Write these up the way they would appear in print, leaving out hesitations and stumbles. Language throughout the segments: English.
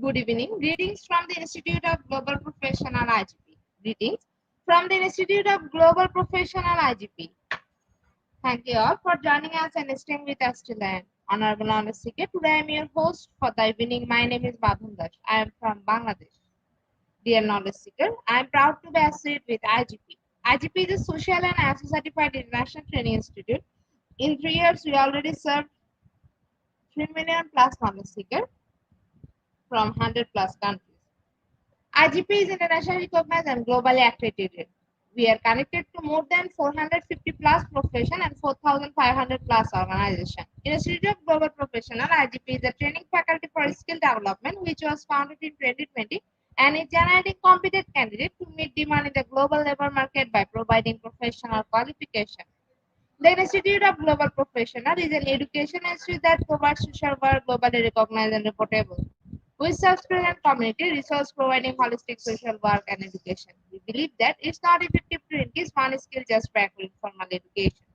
Good evening. Greetings from the Institute of Global Professional IGP. Greetings from the Institute of Global Professional IGP. Thank you all for joining us and staying with us till the end. Honorable Honor Seeker, today I am your host for the evening. My name is Badhun Dash. I am from Bangladesh. Dear Knowledge Seeker, I am proud to be associated with IGP. IGP is a social and ASSO-certified international training institute. In 3 years, we already served 3 million plus knowledge seekers from 100 plus countries. IGP is internationally recognized and globally accredited. We are connected to more than 450 plus profession and 4,500 plus organizations. Institute of Global Professional IGP is a training faculty for skill development which was founded in 2020 and is generating competent candidates to meet demand in the global labor market by providing professional qualification. The Institute of Global Professional is an education institute that provides social work globally recognized and reportable. We serve student and community resource providing holistic social work and education. We believe that it's not effective to increase one skill just by formal education.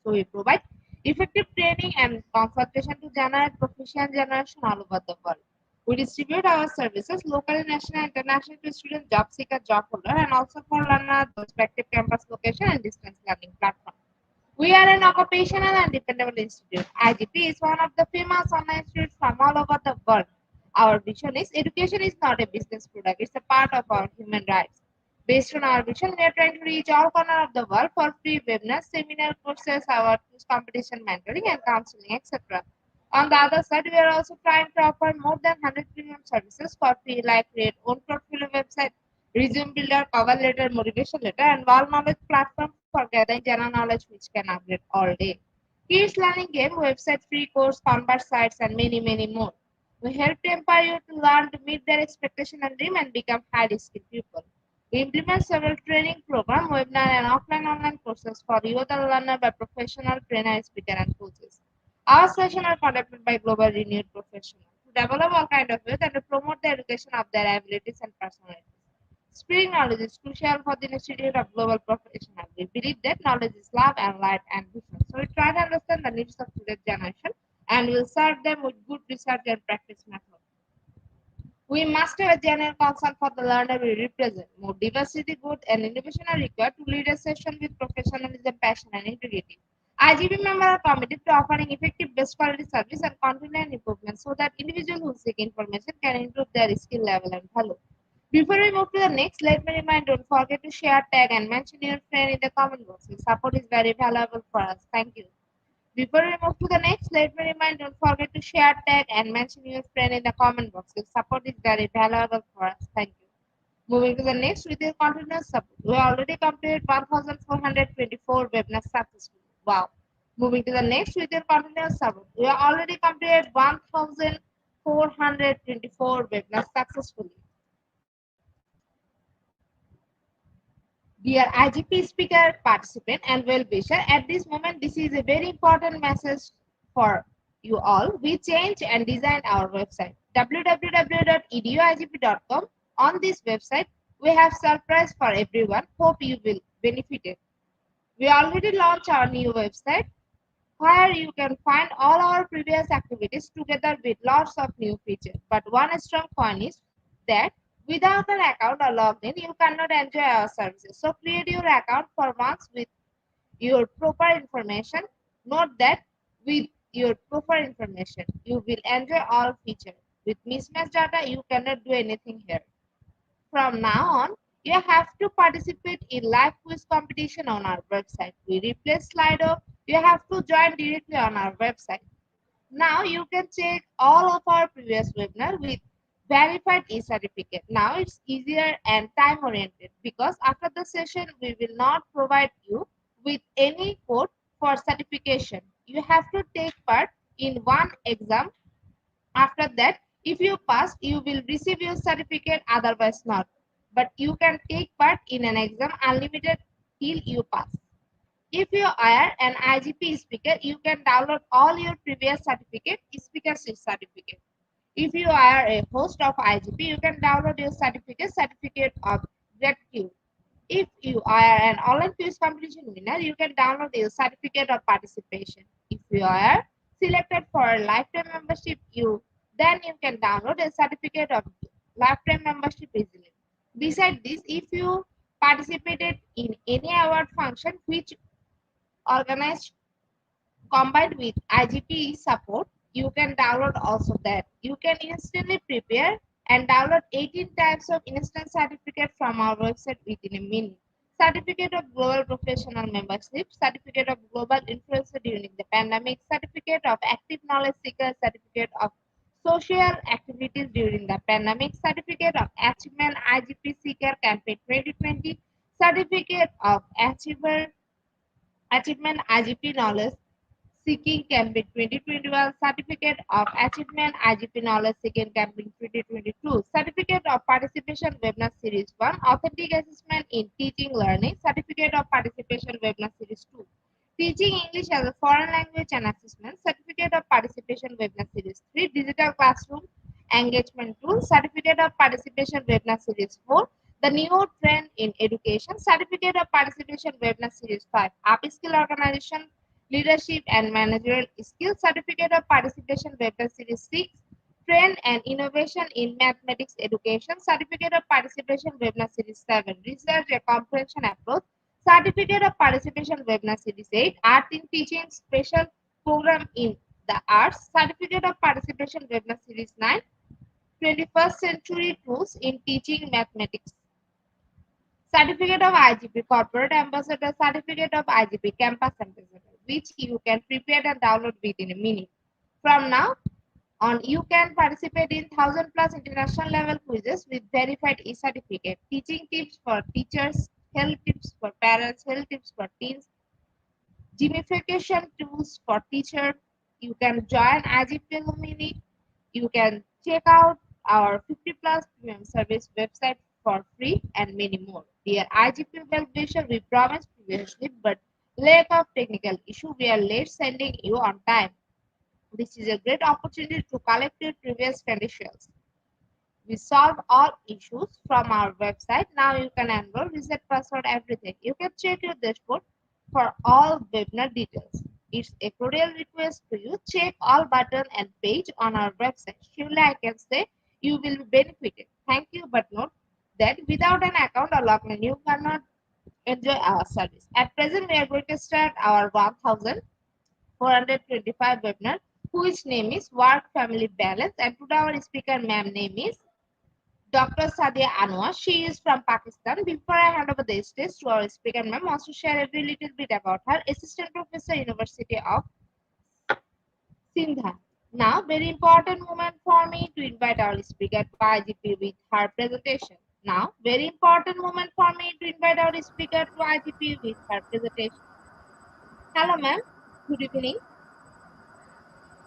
So we provide effective training and consultation to generate proficient generation all over the world. We distribute our services locally, national, and international to students, job seeker, job holder, and also for learners, respective campus location and distance learning platform. We are an occupational and dependable institute. IGP is one of the famous online institutes from all over the world. Our vision is education is not a business product, it's a part of our human rights. Based on our vision, we are trying to reach all corners of the world for free webinars, seminar courses, our competition mentoring and counseling, etc. On the other side, we are also trying to offer more than 100 premium services for free, like create own portfolio website, resume builder, cover letter, motivation letter, and wall knowledge platform for gathering general knowledge which can upgrade all day. Kids learning game, website, free course, convert sites, and many, many more. We help to empower you to learn to meet their expectation and dream and become highly skilled people. We implement several training programs, webinar, and offline online courses for you, the learner, by professional trainers, speakers, and coaches. Our sessions are conducted by global renowned professionals to develop all kinds of youth and to promote the education of their abilities and personalities. Spreading knowledge is crucial for the Institute of Global Professionals. We believe that knowledge is love and light and vision. So we try to understand the needs of today's generation and will serve them with good research and practice methods. We must have a genuine concern for the learner we represent. More diversity, growth, and innovation are required to lead a session with professionalism, passion, and integrity. IGB members are committed to offering effective best quality service and continuous improvement so that individuals who seek information can improve their skill level and value. Before we move to the next, let me remind don't forget to share, tag, and mention your friend in the comment box. Your support is very valuable for us. Thank you. Before we move to the next, let me remind don't forget to share, tag, and mention your friend in the comment box. Your support is very valuable for us. Thank you. Moving to the next with your continuous support. We already completed 1,424 webinars successfully. Wow. Moving to the next with your continuous support. We have already completed 1,424 webinars successfully. Dear IGP speaker, participant, and well-wisher, at this moment, this is a very important message for you all. We changed and designed our website, www.eduigp.com. On this website, we have surprise for everyone. Hope you will benefit it. We already launched our new website, where you can find all our previous activities together with lots of new features. But one strong point is that Without an account or login, you cannot enjoy our services. So create your account for months with your proper information. Note that with your proper information, you will enjoy all features. With mismatched data, you cannot do anything here. From now on, you have to participate in live quiz competition on our website. We replace Slido. You have to join directly on our website. Now you can check all of our previous webinar with verified e-certificate. Now it's easier and time oriented because after the session we will not provide you with any code for certification. You have to take part in one exam. After that, if you pass, you will receive your certificate, otherwise not. But you can take part in an exam unlimited till you pass. If you are an IGP speaker, you can download all your previous certificate, speakership certificate. If you are a host of IGP, you can download your certificate of gratitude. If you are an online quiz competition winner, you can download your certificate of participation. If you are selected for a lifetime membership, then you can download a certificate of lifetime membership easily. Besides this, if you participated in any award function which organized combined with IGP support, you can download also that. You can instantly prepare and download 18 types of instant certificate from our website within a minute. Certificate of Global Professional Membership, Certificate of Global Influencer during the pandemic, Certificate of Active Knowledge Seeker, Certificate of Social Activities during the pandemic, Certificate of Achievement IGP Seeker Campaign 2020, Certificate of Achievement IGP Knowledge Seeking Campaign 2021, Certificate of Achievement IGP Knowledge Seeking Campaign 2022, Certificate of Participation Webinar Series 1, Authentic Assessment in Teaching Learning, Certificate of Participation Webinar Series 2, Teaching English as a Foreign Language and Assessment, Certificate of Participation Webinar Series 3, Digital Classroom Engagement Tool, Certificate of Participation Webinar Series 4, The New Trend in Education, Certificate of Participation Webinar Series 5, Upskill Organization Leadership and Managerial Skills, Certificate of Participation Webinar Series 6, Trend and Innovation in Mathematics Education, Certificate of Participation Webinar Series 7, Research and Comprehension Approach, Certificate of Participation Webinar Series 8, Art in Teaching Special Program in the Arts, Certificate of Participation Webinar Series 9, 21st Century Tools in Teaching Mathematics. Certificate of IGP Corporate Ambassador, Certificate of IGP Campus Ambassador, which you can prepare and download within a minute. From now on, you can participate in 1000 plus international level quizzes with verified e-certificate, teaching tips for teachers, health tips for parents, health tips for teens, gamification tools for teachers. You can join IGP Alumni. You can check out our 50 plus premium service website for free and many more. Dear IGP well-wisher, we promised previously, but lack of technical issue, we are late sending you on time. This is a great opportunity to collect your previous credentials. We solve all issues from our website. Now you can enroll, reset password, everything. You can check your dashboard for all webinar details. It's a cordial request to you. Check all button and page on our website. Surely I can say you will be benefited. Thank you, but note that without an account or login, you cannot enjoy our service. At present, we are going to start our 1425 webinar, whose name is Work Family Balance, and today our speaker ma'am name is Dr. Sadia Anwar. She is from Pakistan. Before I hand over the stage to our speaker, ma'am, wants to share a little bit about her. Assistant Professor, University of Sindha. Now, very important moment for me to invite our speaker to IGP with her presentation. Now, very important moment for me to invite our speaker to IGP with her presentation. Hello, ma'am. Good evening.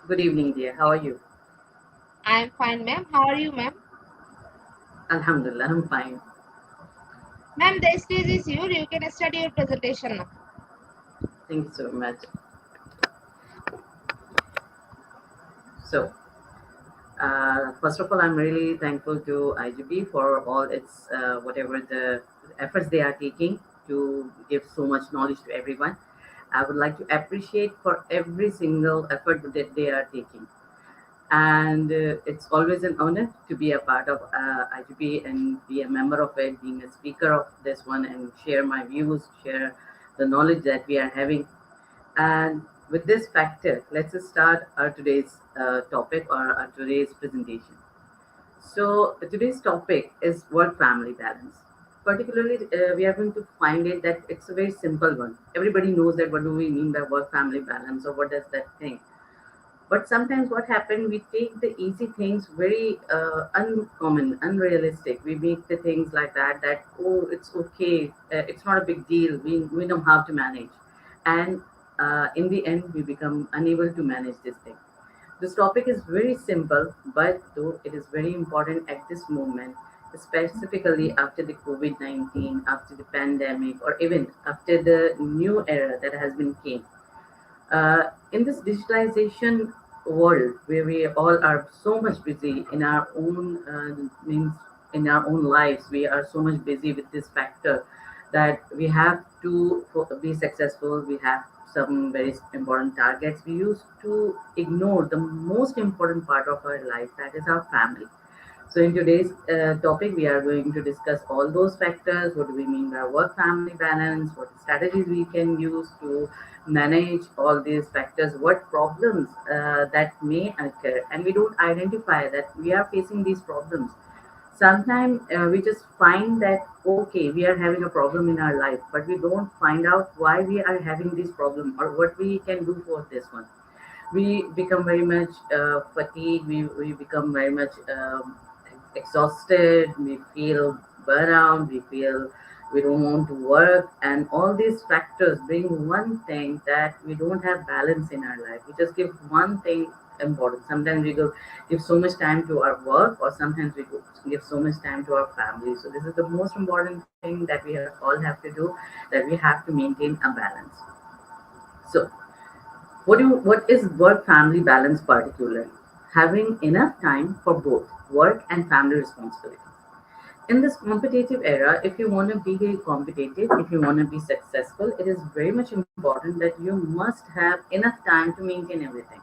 Good evening, dear. How are you? I am fine, ma'am. How are you, ma'am? Alhamdulillah, I'm fine. Ma'am, the stage is yours. You can start your presentation now. Thank you so much. So, first of all, I'm really thankful to IGB for all its whatever the efforts they are taking to give so much knowledge to everyone. I would like to appreciate for every single effort that they are taking. And it's always an honor to be a part of IGP and be a member of it, being a speaker of this one, and share my views, share the knowledge that we are having. And with this factor, let's just start our today's topic or our today's presentation. So today's topic is work-family balance. Particularly, we are going to find it that it's a very simple one. Everybody knows that what do we mean by work-family balance, or what does that thing. But sometimes what happens, we take the easy things very uncommon, unrealistic. We make the things like that, that, oh, it's okay, it's not a big deal, we know how to manage. And in the end, we become unable to manage this thing. This topic is very simple, but though it is very important at this moment, specifically after the COVID 19, after the pandemic, or even after the new era that has been came. In this digitalization world where we all are so much busy in our own means in our own lives, we are so much busy with this factor that we have to be successful. We have some very important targets. We used to ignore the most important part of our life, that is our family. So, in today's topic, we are going to discuss all those factors. What do we mean by work family balance? What strategies we can use to manage all these factors? What problems that may occur? And we don't identify that we are facing these problems. Sometimes we just find that, okay, we are having a problem in our life, but we don't find out why we are having this problem or what we can do for this one. We become very much fatigued. We become very much exhausted. We feel burnout. We feel we don't want to work, and all these factors bring one thing, that we don't have balance in our life. We just give one thing important. Sometimes we go give so much time to our work, or sometimes we give so much time to our family. So this is the most important thing that we all have to do, that we have to maintain a balance. So what is work family balance particularly? Having enough time for both work and family responsibilities. In this competitive era, if you want to be competitive, if you want to be successful, it is very much important that you must have enough time to maintain everything.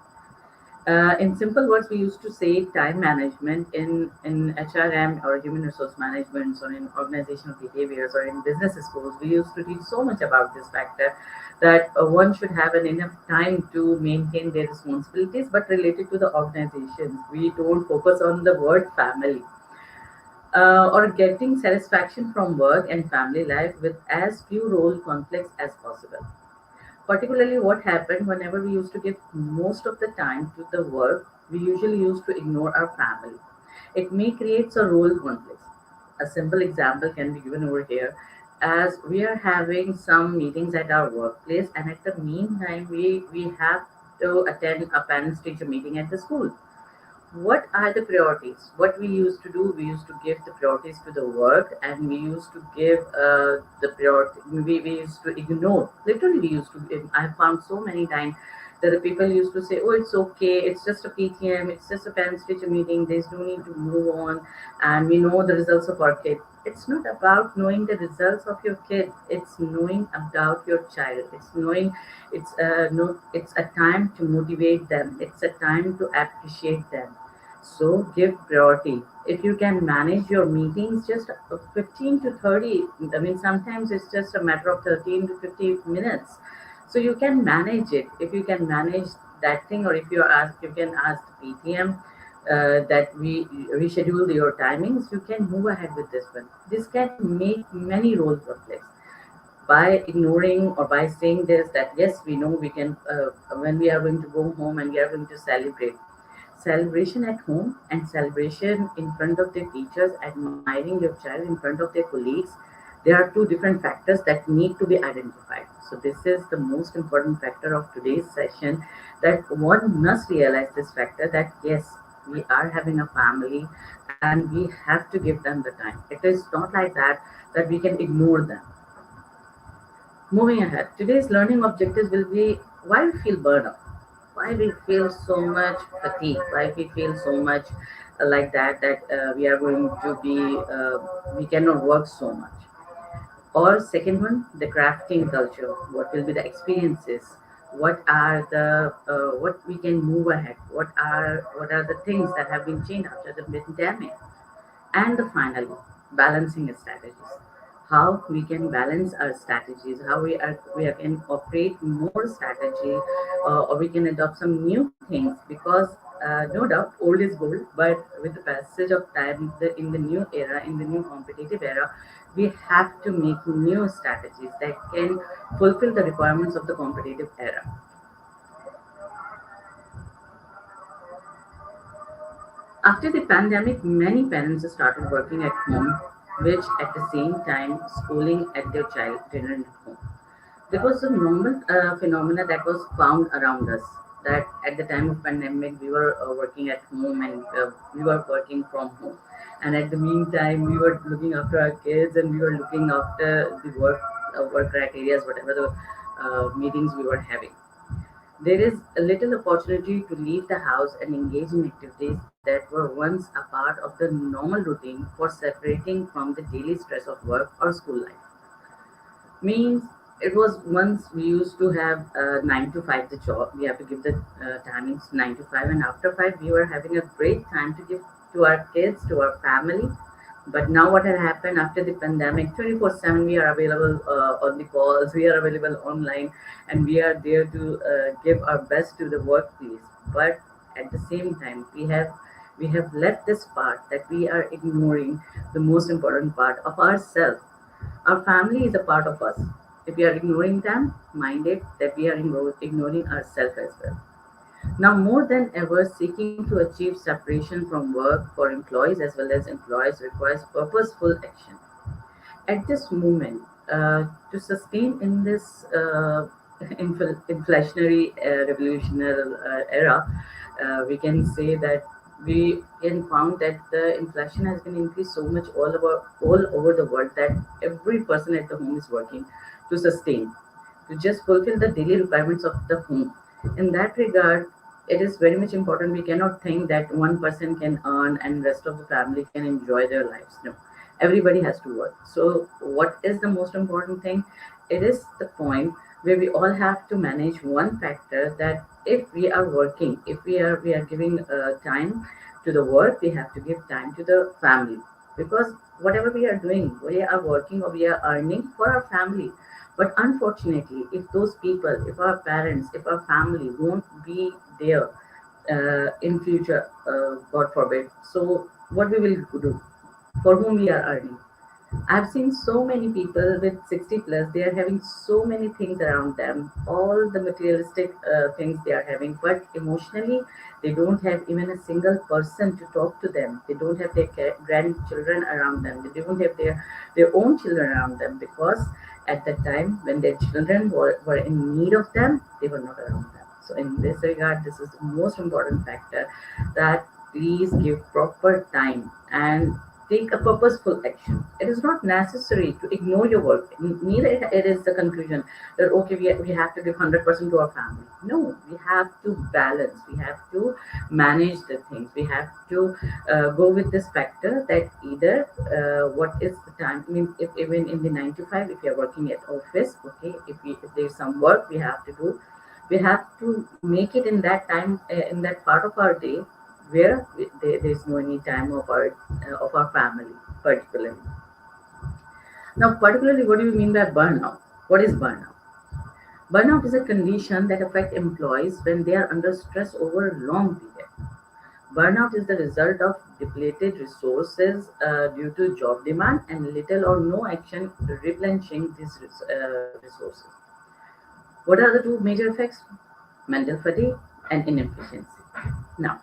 In simple words, we used to say time management in HRM or human resource management, or in organizational behaviors, or in business schools. We used to teach so much about this factor, that one should have an enough time to maintain their responsibilities, but related to the organizations. We don't focus on the word family, or getting satisfaction from work and family life with as few role conflicts as possible. Particularly, what happened whenever we used to give most of the time to the work, we usually used to ignore our family. It may create a role conflict. A simple example can be given over here, as we are having some meetings at our workplace, and at the meantime, we have to attend a parents teacher meeting at the school. What are the priorities? What we used to do, we used to give the priorities to the work, and we used to give the priority, we used to ignore, literally we used to give. I found so many times that the people used to say, oh, it's okay, it's just a PTM, it's just a parents teacher meeting, there's no need to move on, and we know the results of our kid. It's not about knowing the results of your kid, it's knowing about your child. It's knowing, it's no, it's a time to motivate them, it's a time to appreciate them. So give priority. If you can manage your meetings just 15 to 30, I mean, sometimes it's just a matter of 13 to 50 minutes. So you can manage it. If you can manage that thing, or if you can ask the PTM that we reschedule your timings, you can move ahead with this one. This can make many role conflicts by ignoring or by saying this, that yes, we know we can, when we are going to go home and we are going to celebrate. Celebration at home and celebration in front of their teachers, admiring your child in front of their colleagues, there are two different factors that need to be identified. So this is the most important factor of today's session, that one must realize this factor, that yes, we are having a family and we have to give them the time. It is not like that we can ignore them. Moving ahead, today's learning objectives will be why we feel burnout, why we feel so much fatigue, why we feel so much like that we are going to be, we cannot work so much. Or second one, the crafting culture. What will be the experiences what are the what we can move ahead, what are the things that have been changed after the pandemic, and the finally balancing strategies, how we can balance our strategies, how we can operate more strategy, or we can adopt some new things, because no doubt old is gold, but with the passage of time, in the new era, in the new competitive era, we have to make new strategies that can fulfill the requirements of the competitive era. After the pandemic, many parents started working at home, which at the same time schooling at their children at home. There was a normal phenomena that was found around us, that at the time of pandemic we were working at home, and we were working from home, and at the meantime we were looking after our kids, and we were looking after the work criteria, whatever the meetings we were having. There is a little opportunity to leave the house and engage in activities that were once a part of the normal routine for separating from the daily stress of work or school life. Means it was once we used to have 9 to 5 the job. We have to give the timings 9 to 5, and after 5 we were having a great time to give to our kids, to our family. But now what had happened after the pandemic, 24/7 we are available on the calls, we are available online, and we are there to give our best to the workplace. But at the same time, we have left this part, that we are ignoring the most important part of ourselves. Our family is a part of us. If we are ignoring them, mind it that we are ignoring ourselves as well. Now, more than ever, seeking to achieve separation from work for employees as well as employees requires purposeful action. At this moment, to sustain in this inflationary revolutionary era, we can say that we can found that the inflation has been increased so much all over the world, that every person at the home is working to sustain, to just fulfill the daily requirements of the home. In that regard, it is very much important. We cannot think that one person can earn and rest of the family can enjoy their lives. No, everybody has to work. So what is the most important thing? It is the point where we all have to manage one factor, that if we are working, if we are giving time to the work, we have to give time to the family, because whatever we are doing, we are working or we are earning for our family. But unfortunately, if those people, if our parents, if our family won't be there in future, God forbid, so what we will do? For whom we are earning? I've seen so many people with 60 plus, they are having so many things around them, all the materialistic things they are having, but emotionally, they don't have even a single person to talk to them. They don't have their grandchildren around them. They don't have their own children around them, because at the time when their children were in need of them, they were not around them. So, in this regard, this is the most important factor, that please give proper time and take a purposeful action. It is not necessary to ignore your work. Neither it is the conclusion that okay, we have to give 100% to our family. No, we have to balance. We have to manage the things. We have to go with this factor, that either what is the time. I mean, if even in the 9 to 5, if you are working at office, okay, if there's some work we have to do, we have to make it in that time, in that part of our day where there's no any time of our family particularly. Now, particularly, what do you mean by burnout? What is burnout? Burnout is a condition that affects employees when they are under stress over a long period. Burnout is the result of depleted resources due to job demand and little or no action replenishing these resources. What are the two major effects? Mental fatigue and inefficiency. Now,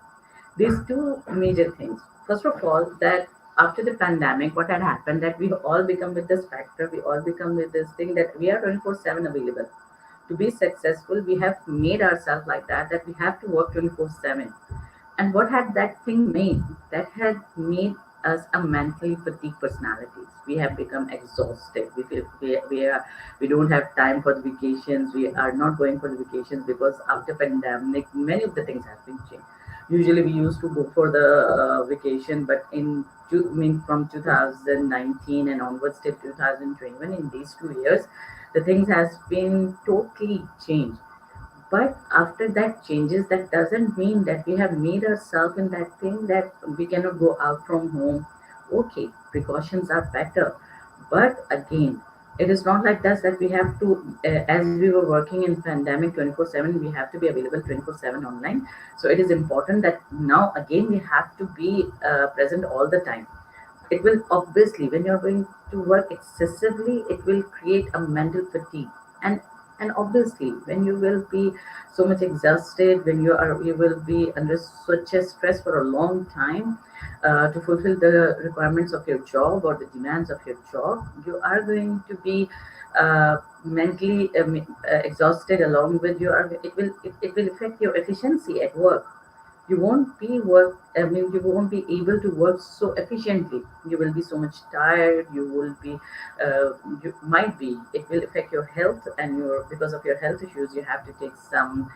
these two major things. First of all, that after the pandemic, what had happened, that we all become with this factor, we all become with this thing, that we are 24/7 available. To be successful, we have made ourselves like that we have to work 24/7. And what had that thing made? That had made us a mentally fatigued personalities. We have become exhausted. We don't have time for the vacations. We are not going for the vacations, because after pandemic, many of the things have been changed. Usually, we used to go for the vacation, but I mean, from 2019 and onwards till 2021, in these 2 years, the things has been totally changed. But after that changes, that doesn't mean that we have made ourselves in that thing that we cannot go out from home. Okay, precautions are better, but again, it is not like that we have to, as we were working in pandemic 24/7, we have to be available 24/7 online. So it is important that now again we have to be present all the time. It will obviously, when you're going to work excessively, it will create a mental fatigue. And obviously, when you will be so much exhausted, when you will be under such a stress for a long time, to fulfill the requirements of your job or the demands of your job, you are going to be mentally exhausted. Along with your, it will affect your efficiency at work. You won't be work I mean, you won't be able to work so efficiently. You will be so much tired. You will be you might be, it will affect your health, and your, because of your health issues, you have to take some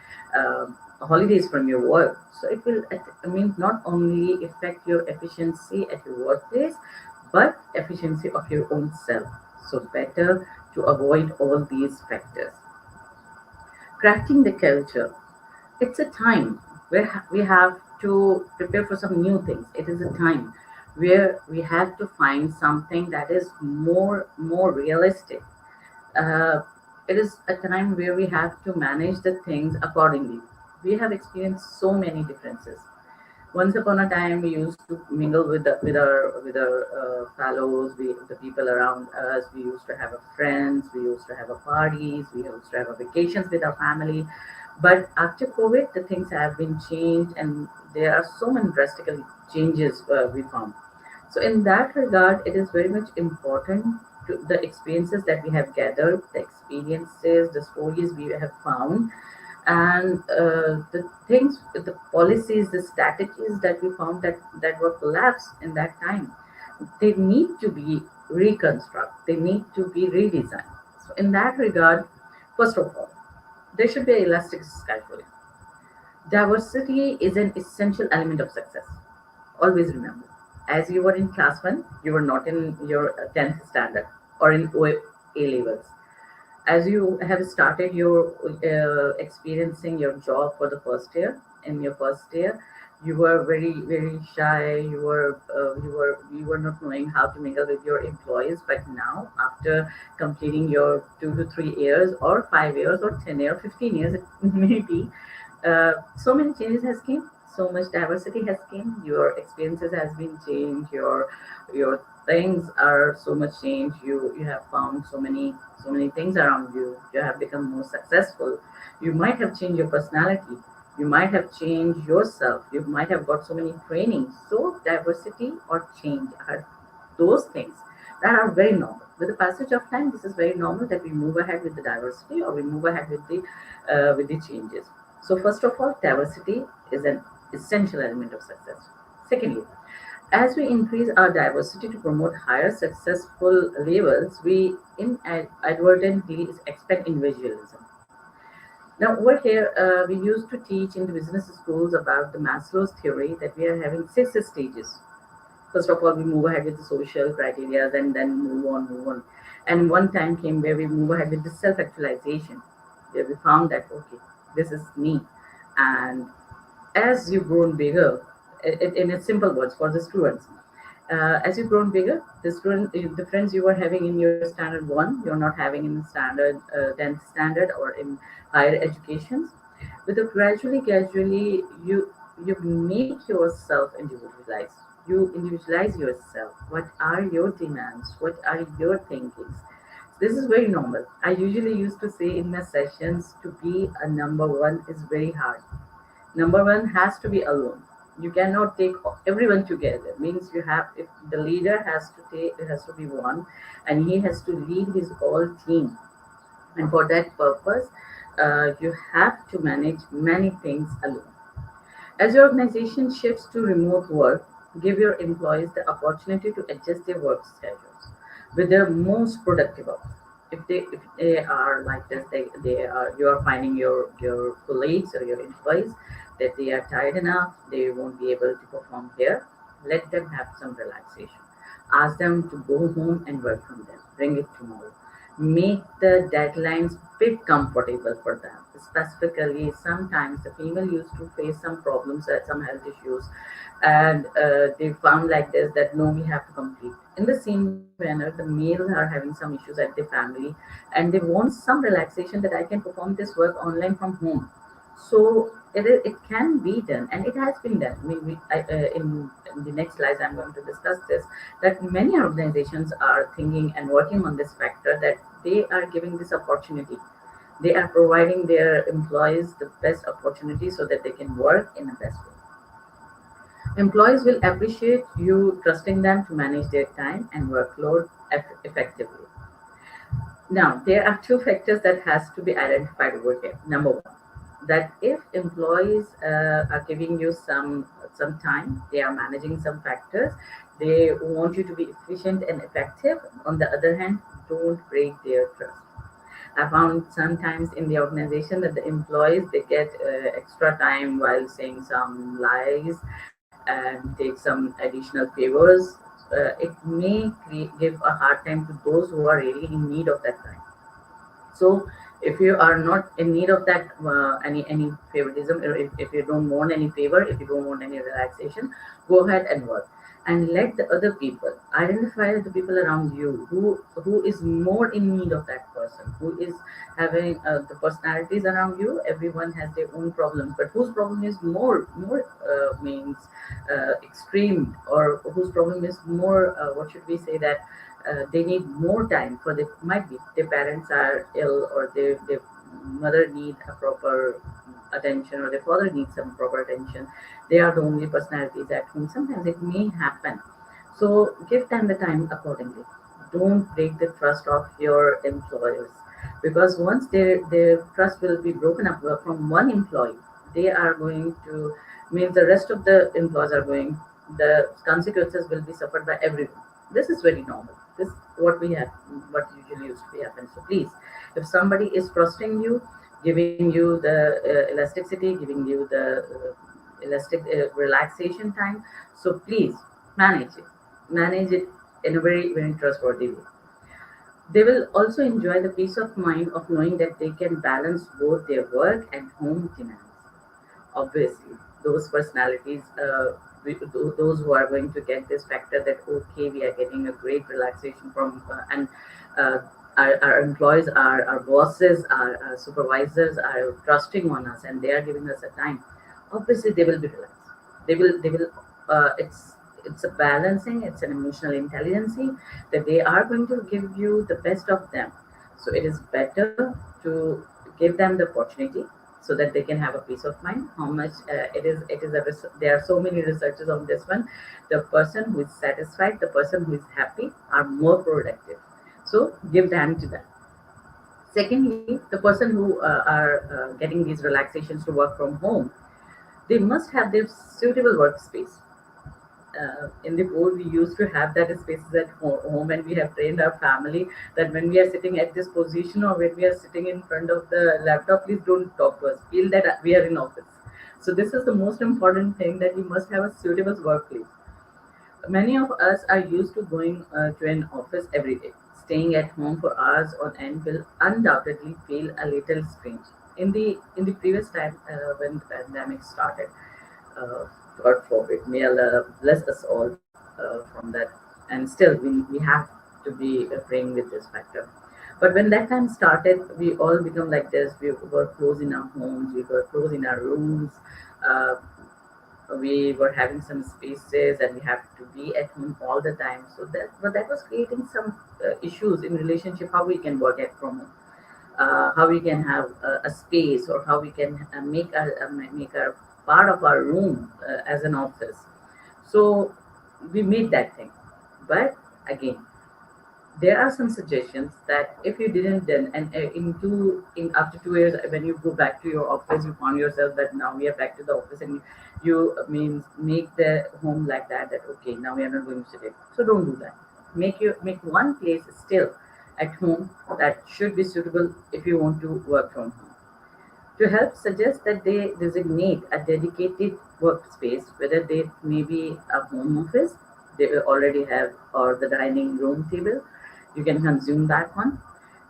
holidays from your work. So it will, I mean, not only affect your efficiency at your workplace, but efficiency of your own self. So better to avoid all these factors. Crafting the culture, it's a time where we have to prepare for some new things. It is a time where we have to find something that is more realistic. uh, it is a time where we have to manage the things accordingly. We have experienced so many differences. Once upon a time, we used to mingle with our fellows, the people around us. We used to have a friends. We used to have a parties. We used to have a vacations with our family. But after COVID, the things have been changed, and there are so many drastic changes we found. So in that regard, it is very much important to the experiences that we have gathered, the experiences, the stories we have found, and the things, the policies, the strategies that we found that were collapsed in that time. They need to be reconstructed. They need to be redesigned. So in that regard, first of all, there should be elastic scheduling. Diversity is an essential element of success. Always remember, as you were in class one, you were not in your 10th standard or in A levels. As you have started your experiencing your job for the first year, in your first year, you were very shy. You were not knowing how to mingle with your employees. But now, after completing your 2 to 3 years or 5 years or 10 years, 15 years, it may be, so many changes has came, so much diversity has came, your experiences has been changed, your things are so much changed. You have found so many things around you. You have become more successful. You might have changed your personality. You might have changed yourself. You might have got so many trainings. So diversity or change are those things that are very normal. With the passage of time, this is very normal that we move ahead with the diversity, or we move ahead with the changes. So first of all, diversity is an essential element of success. Secondly, as we increase our diversity to promote higher successful levels, we inadvertently expect individualism. Now, over here, we used to teach in the business schools about the Maslow's theory, that we are having 6 stages. First of all, we move ahead with the social criteria, and then move on. And one time came where we move ahead with the self-actualization, where we found that, okay, this is me. And as you've grown bigger, in its simple words for the students, as you've grown bigger, the friends you were having in your standard one, you're not having in standard 10th standard or in higher educations. With the gradually, you make yourself individualize. You individualize yourself. What are your demands? What are your thinkings? This is very normal. I usually used to say in my sessions, to be a number one is very hard. Number one has to be alone. You cannot take everyone together. Means you have, if the leader has to take, it has to be one, and he has to lead his whole team. And for that purpose, you have to manage many things alone. As your organization shifts to remote work, give your employees the opportunity to adjust their work schedules with their most productive hours. If they are like this, they are, you are finding your colleagues or your employees that they are tired enough, they won't be able to perform here. Let them have some relaxation. Ask them to go home and work from them. Bring it tomorrow. make the deadlines bit comfortable for them. Specifically, sometimes the female used to face some problems, some health issues, and they found like this that no, we have to complete. In the same manner, the males are having some issues at their family, and they want some relaxation that I can perform this work online from home. So it can be done, and it has been done. I mean, in the next slides, I'm going to discuss this, that many organizations are thinking and working on this factor, that they are giving this opportunity. They are providing their employees the best opportunity so that they can work in the best way. Employees will appreciate you trusting them to manage their time and workload effectively. Now, there are two factors that has to be identified over here. Number one, that if employees are giving you some time, they are managing some factors, they want you to be efficient and effective. On the other hand, don't break their trust. I found sometimes in the organization that the employees, they get extra time while saying some lies and take some additional favors. It may give a hard time to those who are really in need of that time. So if you are not in need of that any favoritism, or if you don't want any favor, if you don't want any relaxation, go ahead and work, and let the other people identify the people around you who is more in need of that person, who is having the personalities around you. Everyone has their own problems, but whose problem is more means extreme, or whose problem is more what should we say, that they need more time for the, might be their parents are ill, or their mother need a proper attention, or their father needs some proper attention. They are the only personalities at home. Sometimes it may happen. So give them the time accordingly. Don't break the trust of your employers, because once their trust will be broken up from one employee, they are going to mean the rest of the employees are going, the consequences will be suffered by everyone. This is very normal. This what we have, what usually used to happen. So please, if somebody is trusting you, giving you the elasticity, giving you the elastic relaxation time, so please manage it in a very trustworthy way. They will also enjoy the peace of mind of knowing that they can balance both their work and home demands. Obviously, those personalities, those who are going to get this factor that okay, we are getting a great relaxation from and uh, our employees, our bosses, our supervisors are trusting on us, and they are giving us a time. Obviously, they will be relaxed. They will. It's a balancing. It's an emotional intelligence that they are going to give you the best of them. So it is better to give them the opportunity so that they can have a peace of mind. How much it is there are so many researchers on this one. The person who is satisfied, the person who is happy, are more productive. So give time to them. Secondly, the person who are getting these relaxations to work from home, they must have their suitable workspace. In the board, we used to have that spaces at home, and we have trained our family that when we are sitting at this position, or when we are sitting in front of the laptop, please don't talk to us, feel that we are in office. So this is the most important thing, that we must have a suitable workplace. Many of us are used to going to an office every day. Staying at home for hours on end will undoubtedly feel a little strange. In the previous time, when the pandemic started, uh, God forbid, may Allah bless us all from that. And still, we have to be praying with this factor. But when that time started, we all become like this. We were closed in our homes, we were closed in our rooms. Uh, we were having some spaces, and we have to be at home all the time. So that was creating some issues in relationship, how we can work at from home, how we can have a space, or how we can make our part of our room as an office. So we made that thing. But again, there are some suggestions that if you didn't then, and in after 2 years, when you go back to your office, you found yourself that now we are back to the office, and you means make the home like that okay, now we are not going to sit it. So don't do that. Make one place still at home that should be suitable if you want to work from home. To help, suggest that they designate a dedicated workspace, whether they may be a home office they will already have, or the dining room table. You can consume that one.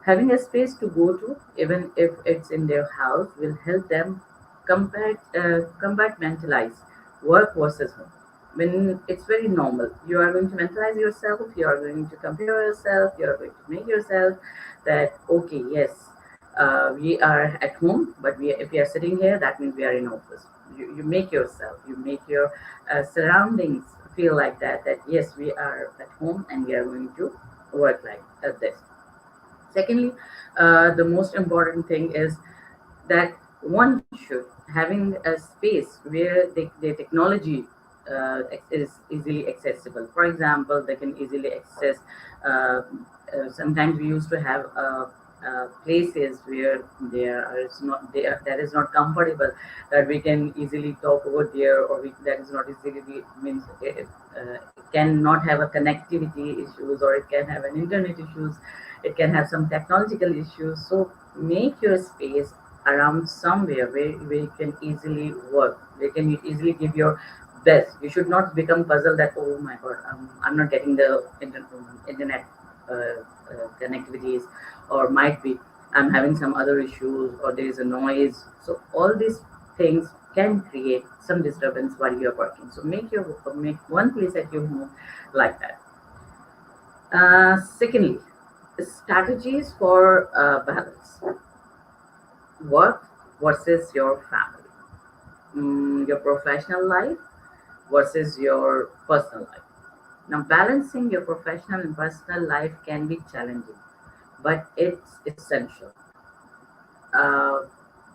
Having a space to go to, even if it's in their house, will help them compartmentalize work versus home. When it's very normal, you are going to mentalize yourself, you are going to compare yourself, you are going to make yourself that, okay, yes, we are at home, but if we are sitting here, that means we are in office. You make yourself, you make your surroundings feel like that, that yes, we are at home and we are going to work like this. Secondly, the most important thing is that one should having a space where the technology is easily accessible. For example, they can easily access. Sometimes we used to have places where that is not comfortable, that we can easily talk over there, or that is not easily means it cannot have a connectivity issues, or it can have an internet issues, it can have some technological issues. So make your space around somewhere where you can easily work, where can you easily give your best. You should not become puzzled that, oh my god, I'm not getting the internet connectivities, or might be I'm having some other issues, or there is a noise. So all these things can create some disturbance while you're working. So make one place at your home like that. Secondly, strategies for balance: work versus your family, your professional life versus your personal life. Now, balancing your professional and personal life can be challenging, but it's essential. Uh,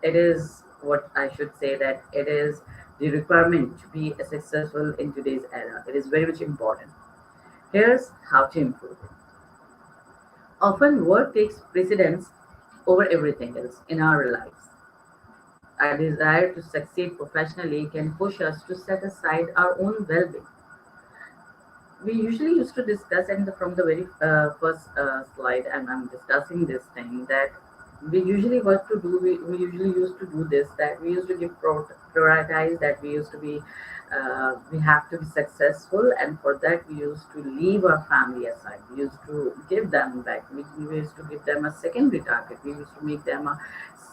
it is what I should say, that it is the requirement to be successful in today's era. It is very much important. Here's how to improve it. Often, work takes precedence over everything else in our lives. Our desire to succeed professionally can push us to set aside our own well being. We usually used to discuss, and from the very first slide, and I'm discussing this thing, that we usually what to do, we usually used to do this, that we used to give prioritize, that we used to be we have to be successful, and for that we used to leave our family aside, we used to give them back, we used to give them a secondary target, we used to make them a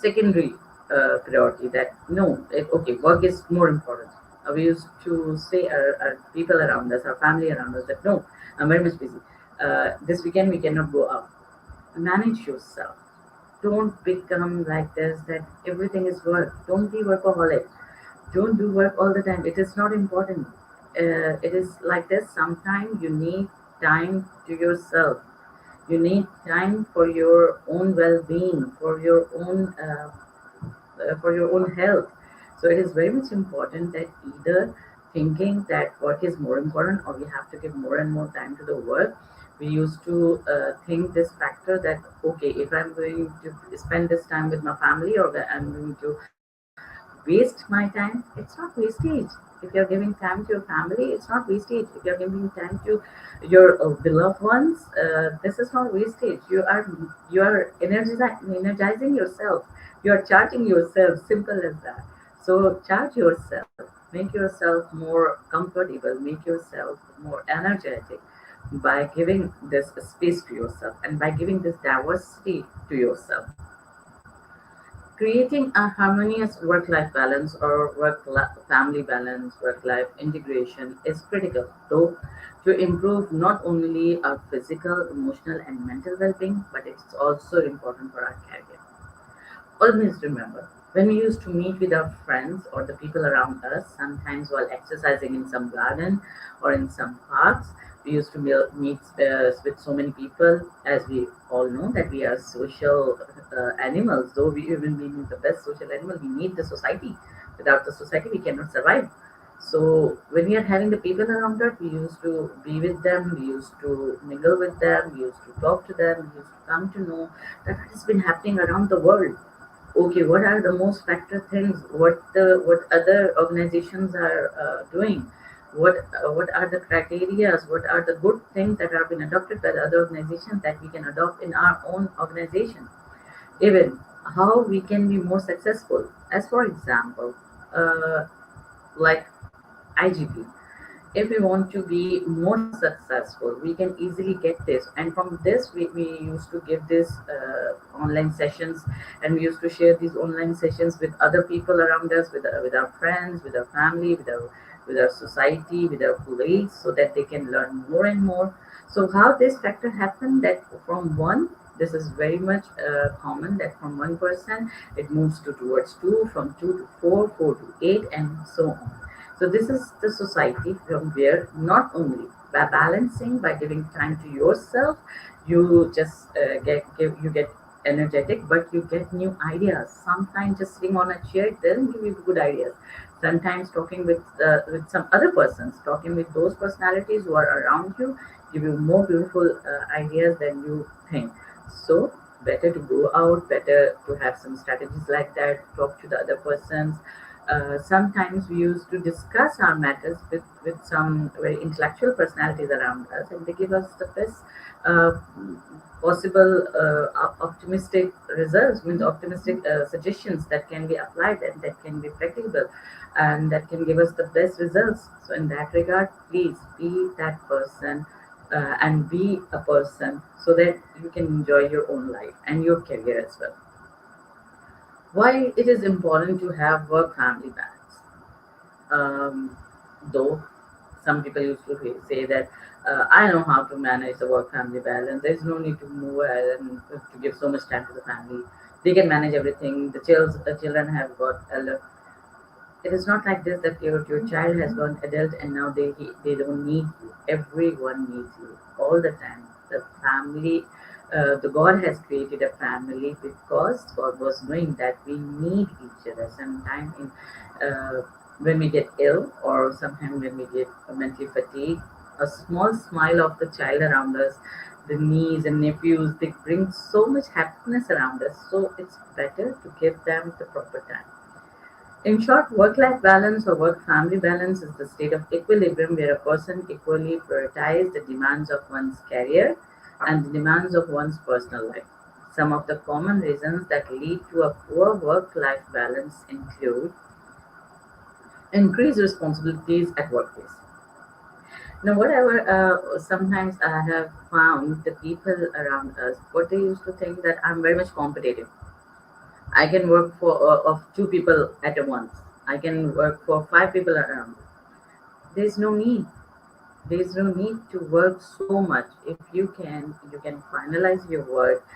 secondary priority, that no, okay, work is more important. We used to say our people around us, our family around us, that no, I'm very much busy. This weekend we cannot go out. Manage yourself. Don't become like this, that everything is work. Don't be workaholic. Don't do work all the time. It is not important. It is like this. Sometimes you need time to yourself. You need time for your own well-being, for your own health. So it is very much important that either thinking that work is more important, or we have to give more and more time to the work. We used to think this factor that, okay, if I'm going to spend this time with my family, or that I'm going to waste my time, it's not wastage. If you're giving time to your family, it's not wastage. If you're giving time to your beloved ones, this is not wastage. You are energizing yourself. You are charging yourself. Simple as that. So charge yourself. Make yourself more comfortable. Make yourself more energetic by giving this space to yourself, and by giving this diversity to yourself. Creating a harmonious work life balance, or family balance, work life integration is critical, though, to improve not only our physical, emotional, and mental well being, but it's also important for our career. Always remember, when we used to meet with our friends or the people around us, sometimes while exercising in some garden or in some parks, we used to meet with so many people. As we all know, that we are social animals, though we even being the best social animal, we need the society. Without the society, we cannot survive. So when we are having the people around us, we used to be with them, we used to mingle with them, we used to talk to them, we used to come to know that what has been happening around the world. Okay, what are the most factor things, what other organizations are doing, what are the criterias, what are the good things that have been adopted by the other organizations that we can adopt in our own organization. Even how we can be more successful, as for example, like IGP. If we want to be more successful, we can easily get this. And from this, we used to give this online sessions, and we used to share these online sessions with other people around us, with our friends, with our family, with our society, with our colleagues, so that they can learn more and more. So how this factor happened, that from one, this is very much common, that from 1% it moves to towards two, from two to four, four to eight, and so on. So this is the society from where not only by balancing, by giving time to yourself, you just you get energetic, but you get new ideas. Sometimes just sitting on a chair doesn't give you good ideas. Sometimes talking with some other persons, talking with those personalities who are around you, give you more beautiful ideas than you think. So better to go out, better to have some strategies like that. Talk to the other persons. Sometimes we used to discuss our matters with some very intellectual personalities around us, and they give us the best uh, possible optimistic results, means optimistic suggestions that can be applied and that can be practicable, and that can give us the best results. So in that regard, please be that person, and be a person, so that you can enjoy your own life and your career as well. Why it is important to have work family balance? um, though some people used to say that I know how to manage the work family balance. There's no need to move ahead and to give so much time to the family. They can manage everything. The children have got elder. It is not like this, that your child has gone adult and now they don't need you. Everyone needs you all the time. The family, the God has created a family because God was knowing that we need each other. Sometimes when we get ill, or sometimes when we get mentally fatigued, a small smile of the child around us, the niece and nephews, they bring so much happiness around us. So it's better to give them the proper time. In short, work life balance or work family balance is the state of equilibrium where a person equally prioritizes the demands of one's career and the demands of one's personal life. Some of the common reasons that lead to a poor work life balance include increased responsibilities at workplace. Now, whatever, sometimes I have found the people around us, what they used to think that I'm very much competitive. I can work for of two people at once. I can work for five people around. There's no need. There's no need to work so much. If you can finalize your work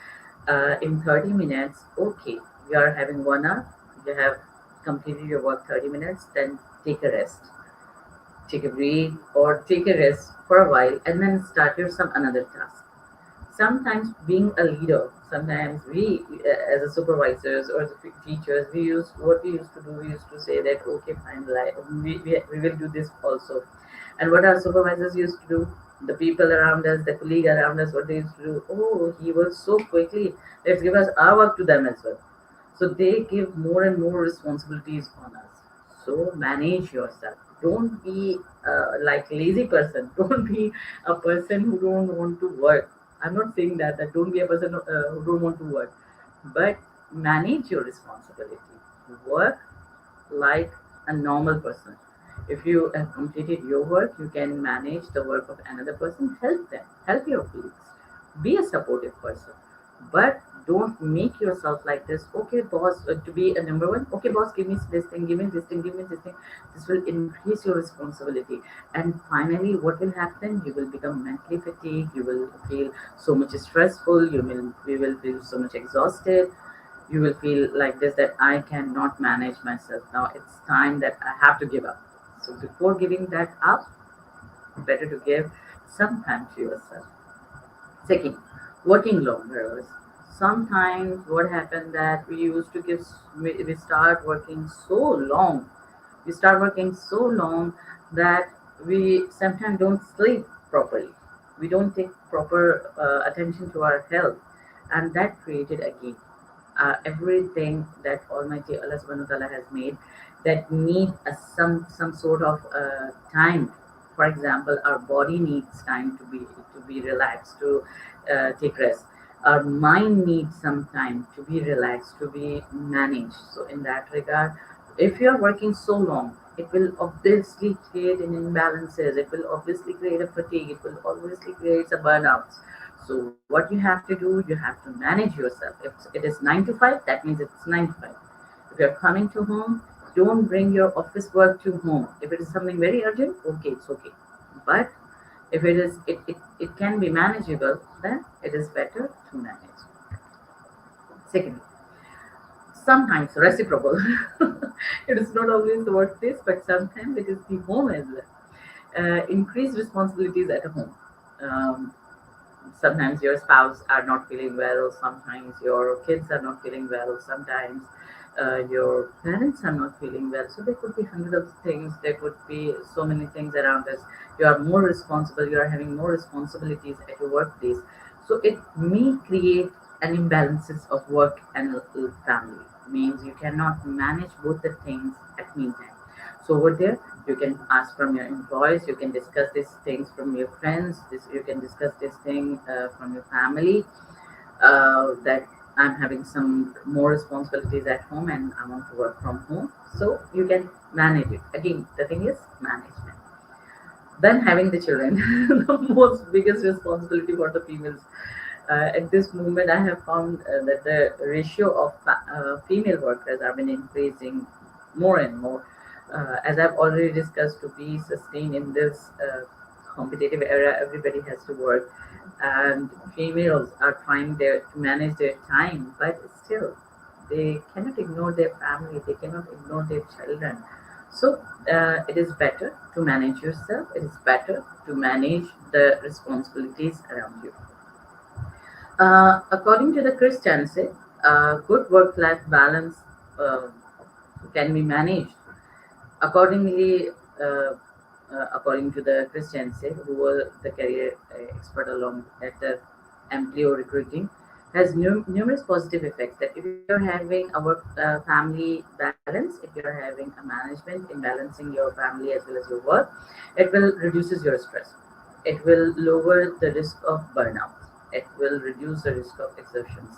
in 30 minutes. Okay, you are having 1 hour. You have completed your work 30 minutes. Then take a rest, take a break, or take a rest for a while, and then start your some another task. Sometimes being a leader, sometimes we as a supervisors or the teachers, we used to do, we used to say that okay fine, like we will do this also. And what our supervisors used to do, the people around us, the colleague around us, what they used to do, oh, he was so quickly, let's give us our work to them as well. So they give more and more responsibilities on us. So manage yourself. Don't be like lazy person. Don't be a person who don't want to work. I'm not saying that don't be a person who don't want to work, but manage your responsibility. Work like a normal person. If you have completed your work, you can manage the work of another person. Help them. Help your colleagues. Be a supportive person, but don't make yourself like this. Okay, boss, to be a number one. Okay, boss, give me this thing, give me this thing, give me this thing. This will increase your responsibility, and finally, what will happen? You will become mentally fatigued. You will feel so much stressful. You will feel so much exhausted. You will feel like this, that I cannot manage myself. Now it's time that I have to give up. So before giving that up, better to give some time to yourself. Second, working long hours. Sometimes what happened that we used to we start working so long. We start working so long that we sometimes don't sleep properly. We don't take proper attention to our health, and that created again everything that Almighty Allah Subhanahu wa Taala has made that need some sort of time. For example, our body needs time to be relaxed, to take rest. Our mind needs some time to be relaxed, to be managed. So in that regard, if you are working so long, it will obviously create an imbalances, it will obviously create a fatigue, it will obviously create a burnouts. So what you have to do, you have to manage yourself. If it is 9 to 5, that means it's 9 to 5. If you're coming to home, don't bring your office work to home. If it is something very urgent, okay, it's okay. But if it can be manageable, then it is better to manage. Secondly, sometimes reciprocal. It is not always the workplace, but sometimes it is the home as well. Increased responsibilities at home. Um, Sometimes your spouse are not feeling well, sometimes your kids are not feeling well, sometimes your parents are not feeling well. So there could be hundreds of things, there could be so many things around us. You are more responsible, you are having more responsibilities at your workplace. So it may create an imbalances of work and family. Means you cannot manage both the things at meantime. So over there, you can ask from your employees, you can discuss these things from your friends, you can discuss this thing from your family, that I'm having some more responsibilities at home and I want to work from home. So you can manage it. Again, the thing is management. Then having the children, the most biggest responsibility for the females. At this moment, I have found that the ratio of female workers have been increasing more and more. As I've already discussed, to be sustained in this competitive era, everybody has to work, and females are trying to manage their time, but still, they cannot ignore their family, they cannot ignore their children. So it is better to manage yourself. It is better to manage the responsibilities around you. According to the Christianity, good work-life balance uh, can be managed accordingly. According to the Christianity, who were the career expert along at the Amplio recruiting, has numerous positive effects. That if you're having a work family balance, if you're having a management in balancing your family as well as your work, it will reduces your stress. It will lower the risk of burnout. It will reduce the risk of exertions.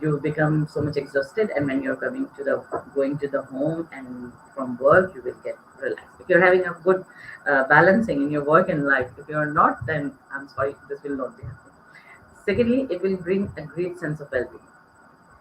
You become so much exhausted, and when you're coming to the going to the home and from work, you will get relaxed. If you're having a good balancing in your work and life, if you're not, then I'm sorry, this will not be happening. Secondly, it will bring a great sense of well-being.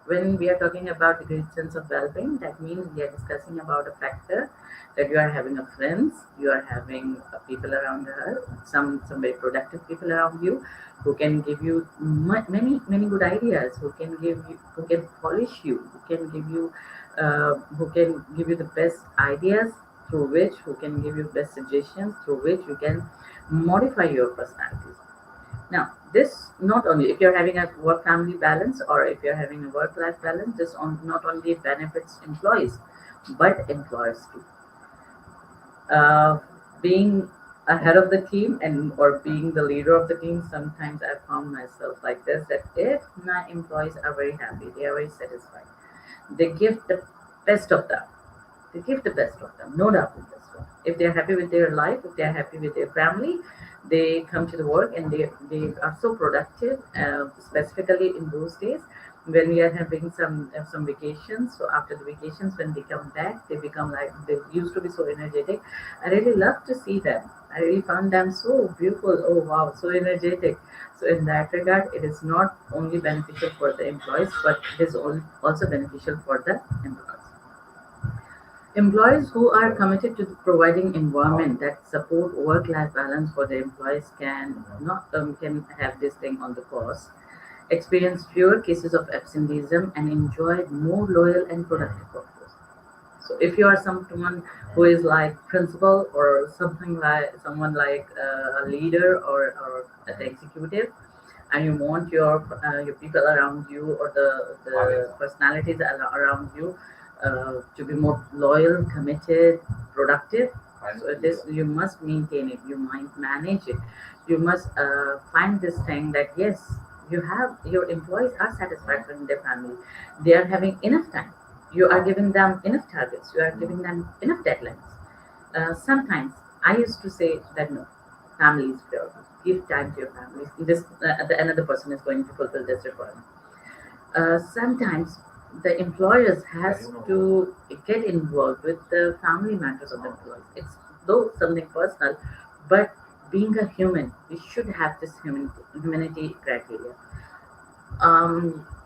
When we are talking about a great sense of well-being, that means we are discussing about a factor that you are having a friends, you are having people around her, some very productive people around you, who can give you many good ideas, who can give you, who can polish you, who can give you the best ideas, through which who can give you best suggestions, through which you can modify your personalities. Now, this not only if you're having a work family balance, or if you're having a work life balance, this not only benefits employees but employers too. Uh, Being ahead of the team and or being the leader of the team, sometimes I found myself like this, that if my employees are very happy, they are very satisfied, they give the best of them. They give the best of them, no doubt in this one. If they're happy with their life, if they're happy with their family, they come to the work and they are so productive. Specifically in those days when we are having some vacations. So after the vacations, when they come back, they become like they used to be so energetic. I really love to see them. I really found them so beautiful. Oh wow, so energetic. So in that regard, it is not only beneficial for the employees, but it is also beneficial for the employers. Employees who are committed to providing environment that support work-life balance for the employees can not can have this thing on the course, experience fewer cases of absenteeism, and enjoy more loyal and productive workforce. So if you are someone who is like principal or something like someone like a leader or an executive, and you want your people around you, or the personalities around you to be more loyal, committed, productive. So this you must maintain it. You might manage it. You must find this thing that yes, you have your employees are satisfied with their family. They are having enough time. You are giving them enough targets. You are giving them enough deadlines. Sometimes I used to say that no, family is priority. Give time to your family. This another person is going to fulfill this requirement. Sometimes the employers has to get involved with the family matters of the employees. It's though something personal, but being a human, we should have this humanity criteria.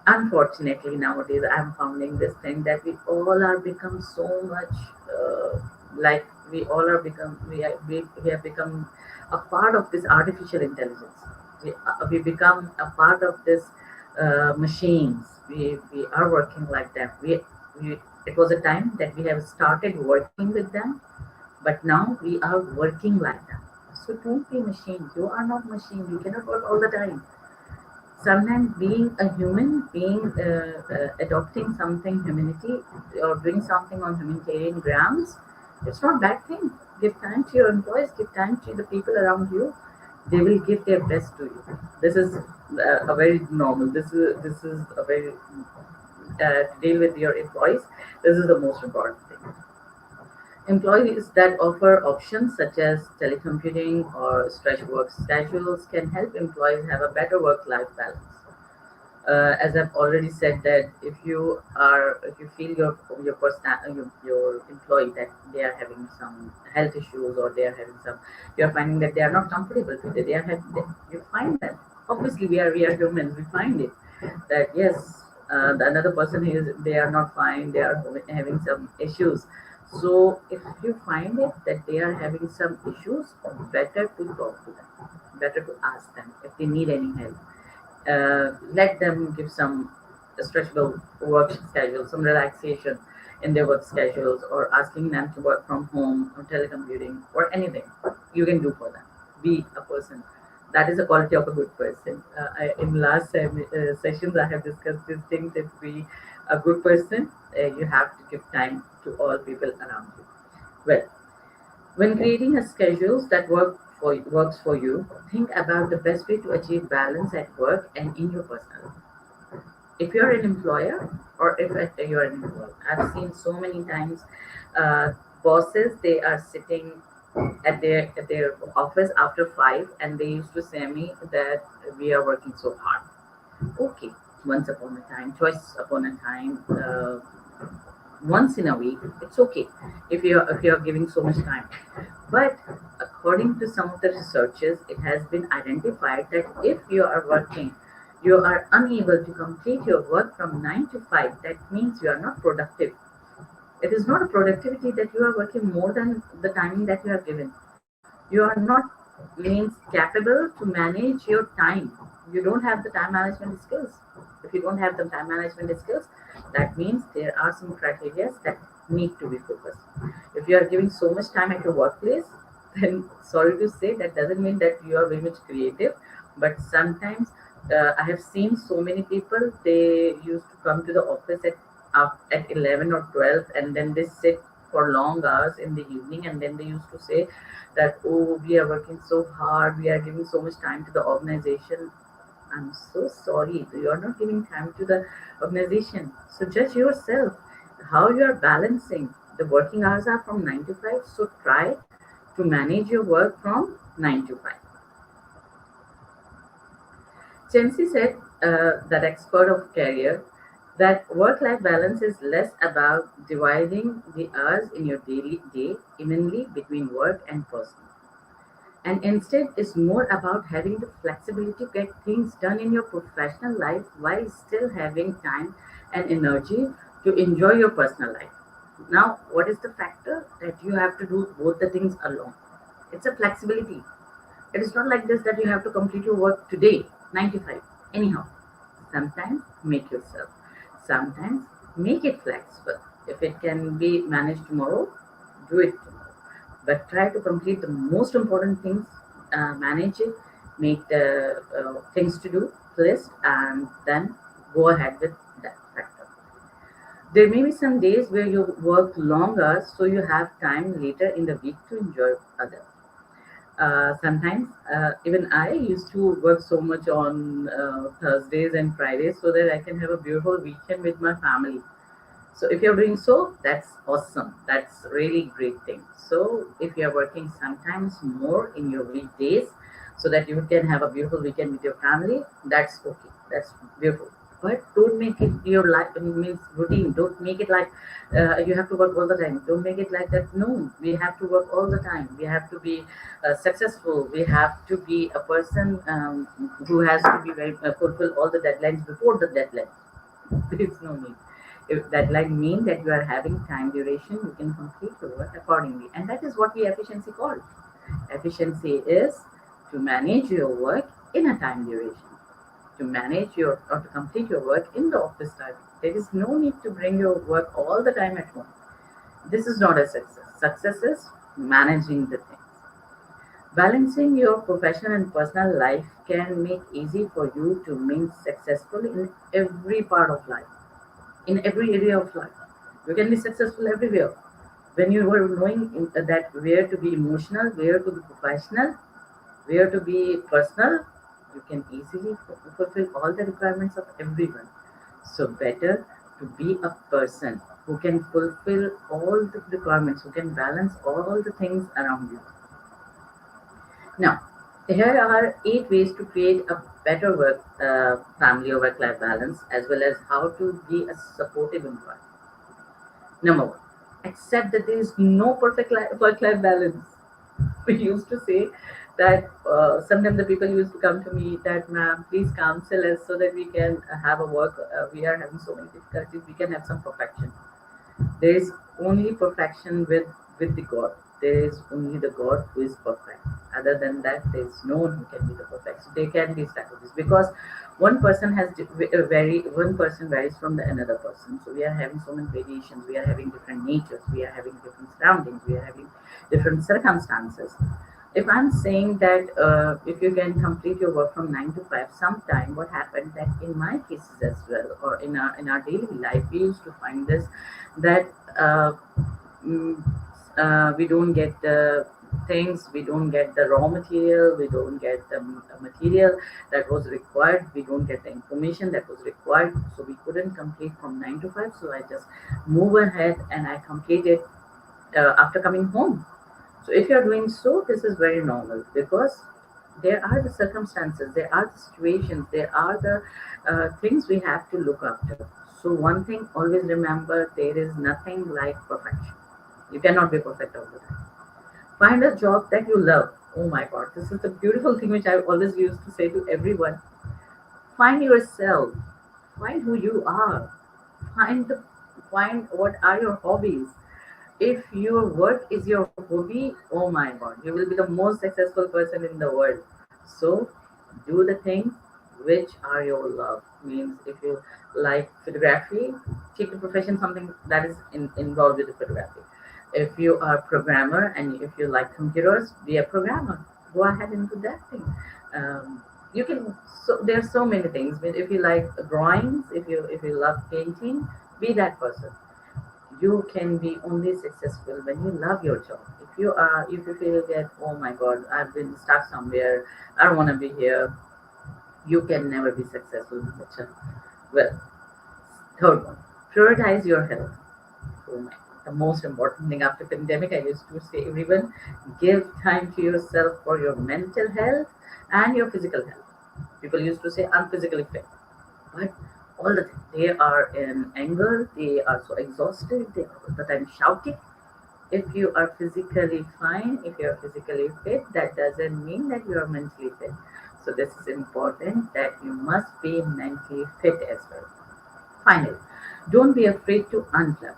Unfortunately, nowadays I'm finding this thing that we all are become so much like we all are become we have become a part of this artificial intelligence. We become a part of this machines. We are working like that. We it was a time that we have started working with them, but now we are working like them. So don't be machine. You are not machine. You cannot work all the time. Sometimes being a human, being adopting something humanity or doing something on humanitarian grounds, it's not bad thing. Give time to your employees, give time to the people around you. They will give their best to you. This is a very normal. This is a very to deal with your employees. This is the most important thing. Employees that offer options such as telecommuting or stretch work schedules can help employees have a better work-life balance. As I've already said that if you feel your employee that they are having some health issues or they are having some you are finding that they are not comfortable today you find that obviously we are humans, we find it that yes, the another person is they are not fine, they are having some issues. So if you find it that they are having some issues, better to talk to them, better to ask them if they need any help. Let them give some stretchable work schedule, some relaxation in their work schedules, or asking them to work from home or telecommuting or anything you can do for them. Be a person. That is the quality of a good person. In last sessions, I have discussed these things. To be a good person, you have to give time to all people around you. Well, when creating a schedules that works for you, think about the best way to achieve balance at work and in your personal life. If you're an employer or if you're an employee, I've seen so many times bosses they are sitting at their office after 5 and they used to say me that we are working so hard. Okay, once upon a time, twice upon a time. Once in a week, it's okay if you're giving so much time. But according to some of the researches, it has been identified that if you are working, you are unable to complete your work from 9 to 5. That means you are not productive. It is not a productivity that you are working more than the timing that you are given. You are not means capable to manage your time. You don't have the time management skills. If you don't have the time management skills, that means there are some criteria that need to be focused. If you are giving so much time at your workplace, then sorry to say that doesn't mean that you are very much creative. But sometimes I have seen so many people they used to come to the office at 11 or 12 and then they sit for long hours in the evening and then they used to say that oh we are working so hard, we are giving so much time to the organization. I'm so sorry, you are not giving time to the organization. So judge yourself how you are balancing. The working hours are from 9 to 5, so try to manage your work from 9 to 5. Chensi said, that expert of career, that work-life balance is less about dividing the hours in your daily day evenly between work and personal, and instead is more about having the flexibility to get things done in your professional life while still having time and energy to enjoy your personal life. Now, what is the factor that you have to do both the things alone? It's a flexibility. It is not like this that you have to complete your work today, 95. Anyhow, sometimes make yourself. Sometimes make it flexible. If it can be managed tomorrow, do it tomorrow. But try to complete the most important things, manage it, make the things to do list, and then go ahead with that factor. There may be some days where you work long hours, so you have time later in the week to enjoy others. Sometimes even I used to work so much on Thursdays and Fridays so that I can have a beautiful weekend with my family. So if you're doing so, that's awesome. That's really great thing. So if you're working sometimes more in your weekdays so that you can have a beautiful weekend with your family, that's okay. That's beautiful. But don't make it your life means routine. Don't make it like you have to work all the time. Don't make it like that. No, we have to work all the time. We have to be successful. We have to be a person who has to be very fulfill all the deadlines before the deadline. There is no need. If deadline mean that you are having time duration, you can complete your work accordingly, and that is what we efficiency call. Efficiency is to manage your work in a time duration, to manage your or to complete your work in the office time. There is no need to bring your work all the time at home. This is not a success. Success is managing the things. Balancing your professional and personal life can make easy for you to be successful in every part of life, in every area of life. You can be successful everywhere. When you are knowing that where to be emotional, where to be professional, where to be personal, you can easily fulfill all the requirements of everyone. So better to be a person who can fulfill all the requirements, who can balance all the things around you. Now, here are 8 ways to create a better work, family or work-life balance, as well as how to be a supportive employee. Number one, accept that there is no perfect work-life balance. We used to say that sometimes the people used to come to me that, ma'am, please counsel us so that we can have a work. We are having so many difficulties. We can have some perfection. There is only perfection with the God. There is only the God who is perfect. Other than that, there is no one who can be the perfect. So there can be strategies because one person varies from the another person. So we are having so many variations. We are having different natures. We are having different surroundings. We are having different circumstances. If I'm saying that if you can complete your work from 9 to 5, sometime what happened that in my cases as well, or in our daily life, we used to find this that mm, we don't get the things, we don't get the raw material, we don't get the material that was required, we don't get the information that was required, so we couldn't complete from 9 to 5. So I just move ahead and I complete it after coming home. So if you're doing so, this is very normal because there are the circumstances, there are the situations, there are the things we have to look after. So one thing, always remember, there is nothing like perfection. You cannot be perfect all the time. Find a job that you love. Oh my God, this is the beautiful thing which I always used to say to everyone. Find yourself. Find who you are. Find what are your hobbies. If your work is your hobby, oh my God, you will be the most successful person in the world. So do the things which are your love. Means if you like photography, take the profession something that is involved with the photography. If you are a programmer and if you like computers, be a programmer. Go ahead and do that thing. You can. So there are so many things. But if you like drawings, if you love painting, be that person. You can be only successful when you love your job. If you feel that, oh my God, I've been stuck somewhere, I don't want to be here, you can never be successful with the job. Well, third one, prioritize your health. Oh my God, the most important thing after pandemic, I used to say everyone, give time to yourself for your mental health and your physical health. People used to say I'm physically fit, but all the time they are in anger, they are so exhausted, they are all the time shouting. If you are physically fine, if you are physically fit, that doesn't mean that you are mentally fit. So this is important that you must be mentally fit as well. Finally, don't be afraid to unplug.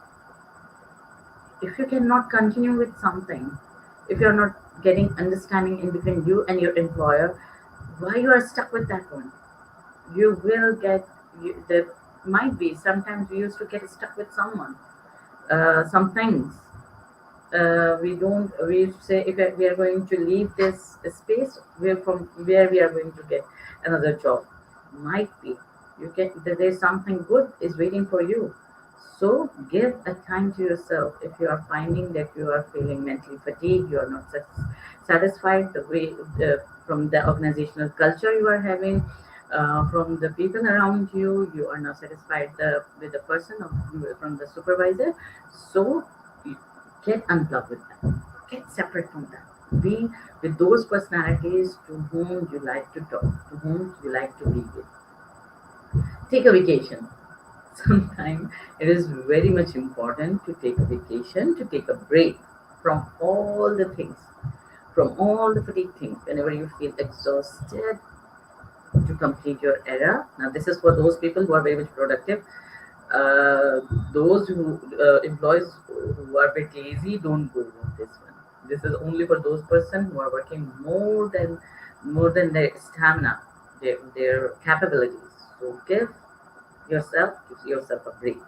If you cannot continue with something, if you're not getting understanding in between you and your employer, why you are stuck with that one? You will get there might be sometimes we used to get stuck with someone, some things. We used to say if we are going to leave this space, where from where we are going to get another job. Might be you get there's something good is waiting for you. So give a time to yourself. If you are finding that you are feeling mentally fatigued, you are not satisfied the way from the organizational culture you are having, from the people around you, you are not satisfied with the person from the supervisor. So get unplugged with them. Get separate from them. Be with those personalities to whom you like to talk, to whom you like to be with. Take a vacation. Sometimes it is very much important to take a vacation, to take a break from all the things, from all the fatigue things. Whenever you feel exhausted, to complete your era. Now, this is for those people who are very much productive. Those who employees who are a bit lazy, don't go with this one. This is only for those person who are working more than their stamina, their capabilities. So give yourself a break.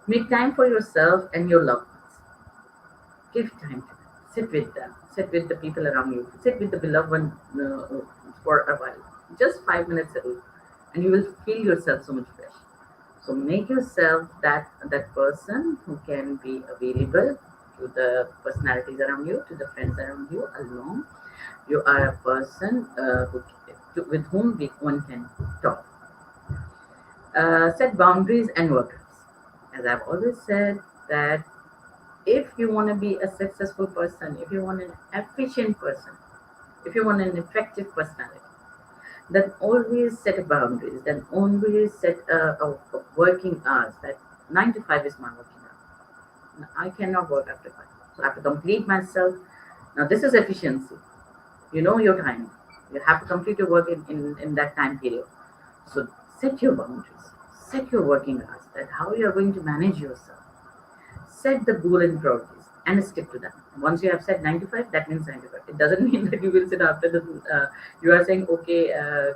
Make time for yourself and your loved ones. Give time to them. Sit with them. Sit with the people around you. Sit with the beloved one for a while. Just 5 minutes a day, and you will feel yourself so much fresh. So make yourself that person who can be available to the personalities around you, to the friends around you. Along, you are a person with whom one can talk. Set boundaries and workouts. As I've always said, that if you want to be a successful person, if you want an efficient person, if you want an effective personality, then always set a boundaries, then always set a working hours, that 9 to 5 is my working hour. I cannot work after 5. So I have to complete myself. Now this is efficiency. You know your time. You have to complete your work in that time period. So set your boundaries, set your working hours, that how you are going to manage yourself. Set the goal and priorities and stick to them. Once you have said 95, that means 95. It doesn't mean that you will sit after you are saying, okay,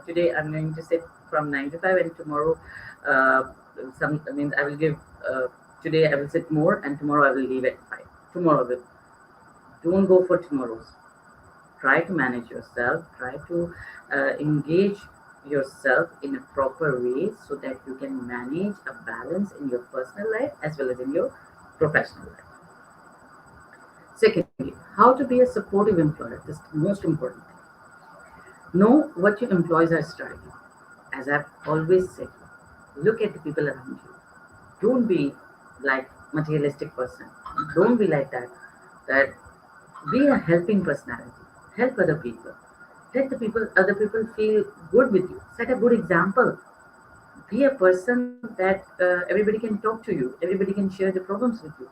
today I'm going to sit from 95 and tomorrow, some means I will give, today I will sit more and tomorrow I will leave at 5. Tomorrow will, don't go for tomorrow's. Try to manage yourself, try to engage yourself in a proper way so that you can manage a balance in your personal life as well as in your professional life. Secondly, how to be a supportive employer. This is the most important thing. Know what your employees are striving. As I've always said, look at the people around you. Don't be like materialistic person. Don't be like that. That be a helping personality. Help other people. Let other people feel good with you. Set a good example. Be a person that everybody can talk to you. Everybody can share the problems with you.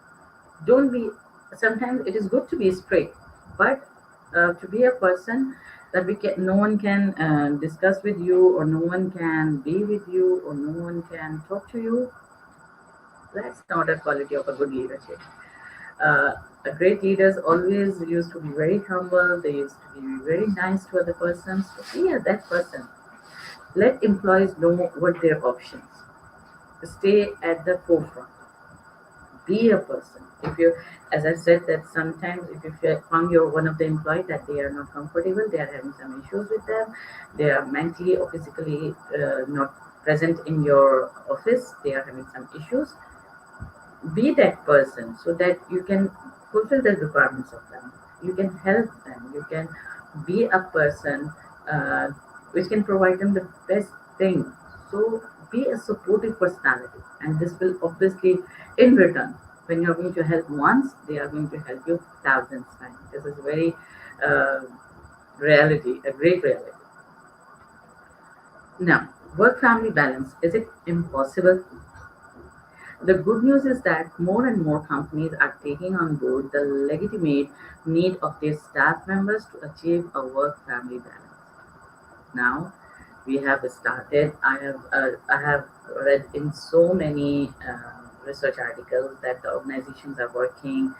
Don't be. Sometimes it is good to be straight, but to be a person that no one can discuss with you, or no one can be with you, or no one can talk to you. That's not a quality of a good leadership. Uh, Great leaders always used to be very humble. They used to be very nice to other persons. So be that person. Let employees know what their options. Stay at the forefront. Be a person. If you, as I said, that sometimes if you found you're one of the employees that they are not comfortable, they are having some issues with them, they are mentally or physically not present in your office, they are having some issues. Be that person so that you can fulfill the requirements of them. You can help them. You can be a person uh, which can provide them the best thing. So be a supportive personality, and this will obviously, in return, when you're going to help once, they are going to help you thousands times. This is very uh, reality, a great reality. Now, work family balance, is it impossible? The good news is that more and more companies are taking on board the legitimate need of their staff members to achieve a work family balance. Now, we have started. I have read in so many research articles that the organizations are working.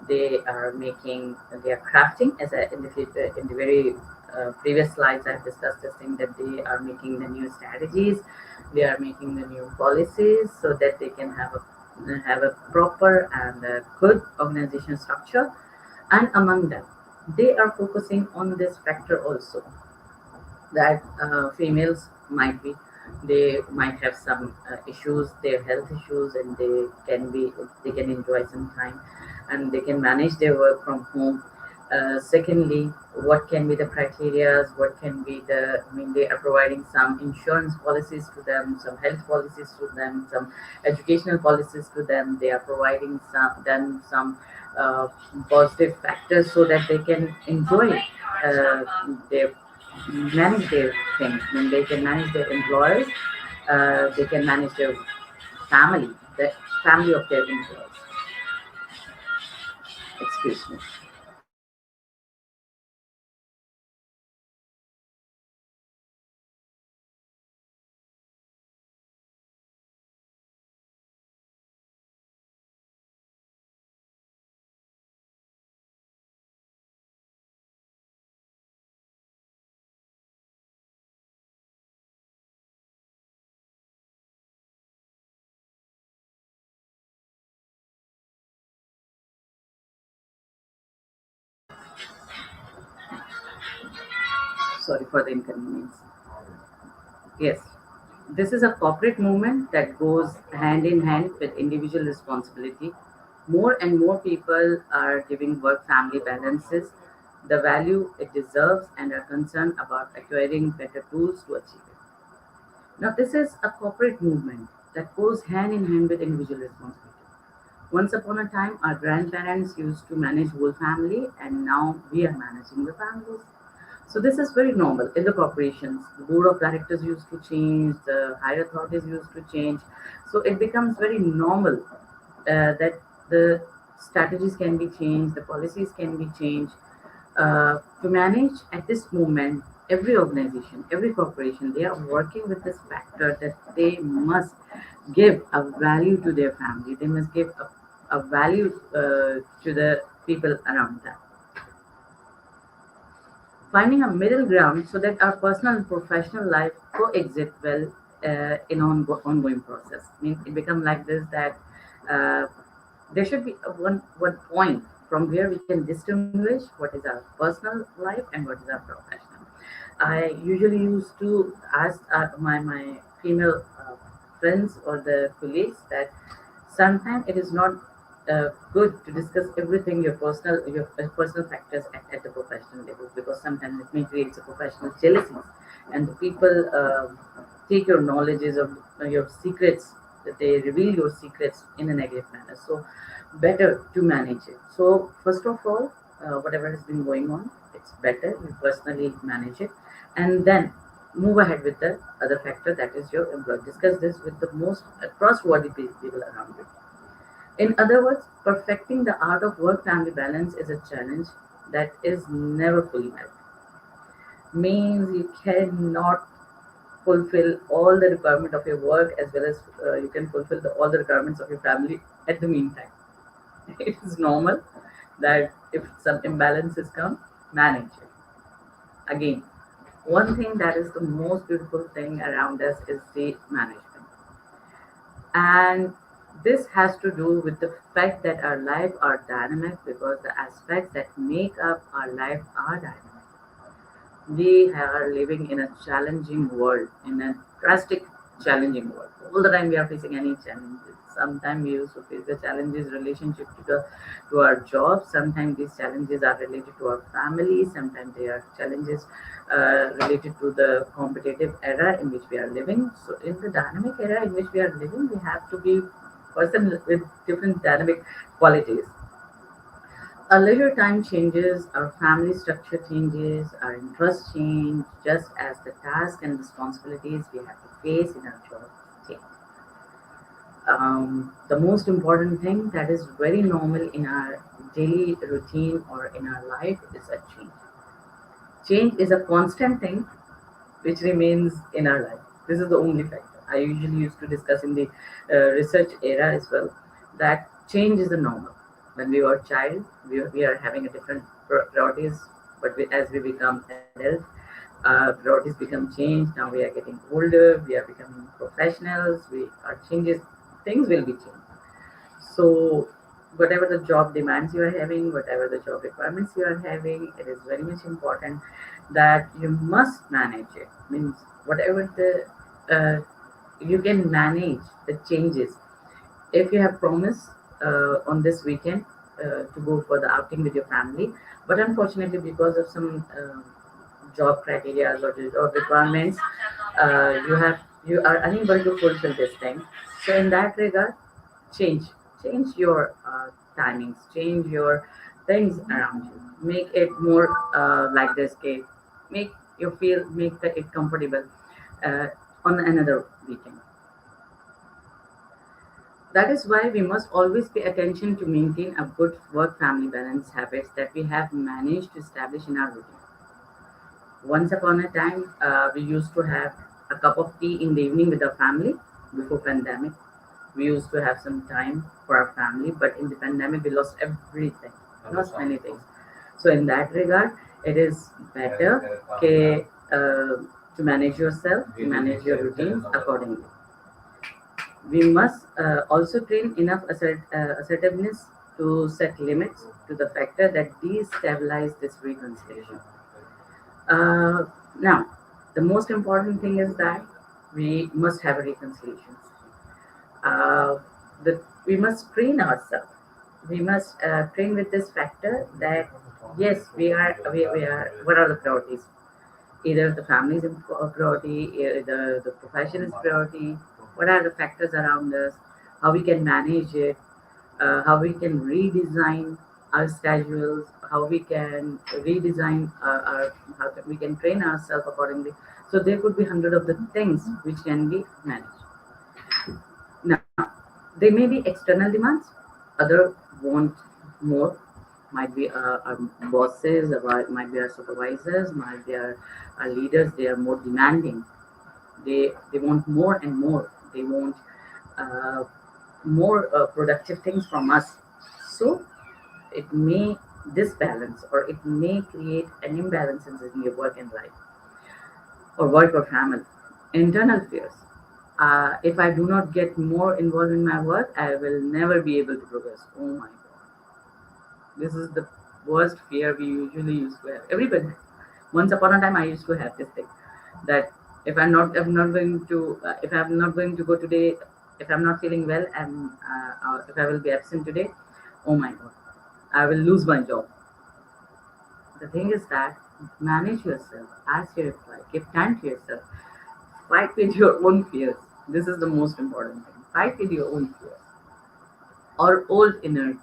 They are crafting, as in the very previous slides I have discussed this thing, that they are making the new strategies, they are making the new policies so that they can have a proper and a good organization structure. And among them, they are focusing on this factor also, that females they might have some issues, their health issues, and they can enjoy some time, and they can manage their work from home. Secondly, what can be the criteria, what can be the, I mean, they are providing some insurance policies to them, some health policies to them, some educational policies to them. They are providing some uh, positive factors so that they can enjoy their manage their things, when they can manage their employees They can manage their family, the family of their employees. Excuse me. Sorry for the inconvenience. Yes, this is a corporate movement that goes hand in hand with individual responsibility. More and more people are giving work family balances the value it deserves and are concerned about acquiring better tools to achieve it. Now, this is a corporate movement that goes hand in hand with individual responsibility. Once upon a time, our grandparents used to manage whole family, and now we are managing the families. So this is very normal in the corporations. The board of directors used to change, the higher authorities used to change. So it becomes very normal that the strategies can be changed, the policies can be changed to manage at this moment. Every organization, every corporation, they are working with this factor that they must give a value to their family. They must give a value to the people around them. Finding a middle ground so that our personal and professional life coexist well in ongoing process. I mean, it becomes like this that uh, there should be one point from where we can distinguish what is our personal life and what is our professional. I usually used to ask my female friends or the colleagues that sometimes it is not good to discuss everything your personal factors at the professional level, because sometimes it may create a professional jealousies, and the people take your knowledges of your secrets, that they reveal your secrets in a negative manner. So better to manage it. So first of all, whatever has been going on, it's better you personally manage it, and then move ahead with the other factor, that is your employer. Discuss this with the most trustworthy people around you. In other words, perfecting the art of work family balance is a challenge that is never fully met. Means you cannot fulfill all the requirement of your work as well as you can fulfill all the requirements of your family at the meantime. It is normal that if some imbalances come, manage it. Again, one thing that is the most beautiful thing around us is the management. And this has to do with the fact that our life are dynamic, because the aspects that make up our life are dynamic. We are living in a challenging world, in a drastic challenging world. All the time we are facing any challenges. Sometimes we used to face the challenges relationship to our job. Sometimes these challenges are related to our family. Sometimes they are challenges related to the competitive era in which we are living. So in the dynamic era in which we are living, we have to be person with different dynamic qualities. Our leisure time changes, our family structure changes, our interests change, just as the tasks and responsibilities we have to face in our job change. The most important thing that is very normal in our daily routine or in our life is a change. Change is a constant thing which remains in our life. This is the only factor. I usually used to discuss in the research era as well that change is the normal. When we were a child, we are having a different priorities, but as we become adult, priorities become changed. Now we are getting older, we are becoming professionals, we our changes, things will be changed. So whatever the job demands you are having, whatever the job requirements you are having, it is very much important that you must manage it. Means whatever the you can manage the changes. If you have promised on this weekend to go for the outing with your family, but unfortunately because of some job criteria or requirements, you are unable to fulfill this thing. So in that regard, change change your timings, change your things around you, make it more like this case, make you feel, make it comfortable. uh, on another weekend. That is why we must always pay attention to maintain a good work-family balance habits that we have managed to establish in our routine. Once upon a time, we used to have a cup of tea in the evening with our family before pandemic. We used to have some time for our family, but in the pandemic, we lost everything, lost many things. So in that regard, it is better to manage yourself, to manage your routines accordingly. We must also train enough assertiveness to set limits to the factor that destabilize this reconciliation. Uh, Now, the most important thing is that we must have a reconciliation. Uh, we must train ourselves. We must train with this factor that yes, we are. What are the priorities? Either the family is a priority, either the profession is priority. What are the factors around us? How we can manage it? How we can redesign our schedules? How we can redesign we can train ourselves accordingly. So there could be hundred of the things which can be managed. Now, there may be external demands. Other want more. Might be our bosses, might be our supervisors, might be our leaders. They are more demanding. They want more and more. They want uh, more productive things from us. So it may disbalance or it may create an imbalance in your work and life or work or family. Internal fears. If I do not get more involved in my work, I will never be able to progress. Oh my god. This is the worst fear we usually used to have. Everybody. Once upon a time, I used to have this thing that if I'm not going to go today, if I'm not feeling well, or if I will be absent today, oh my god, I will lose my job. The thing is that manage yourself, ask your reply, give time to yourself, fight with your own fears. This is the most important thing. Fight with your own fears or old energies.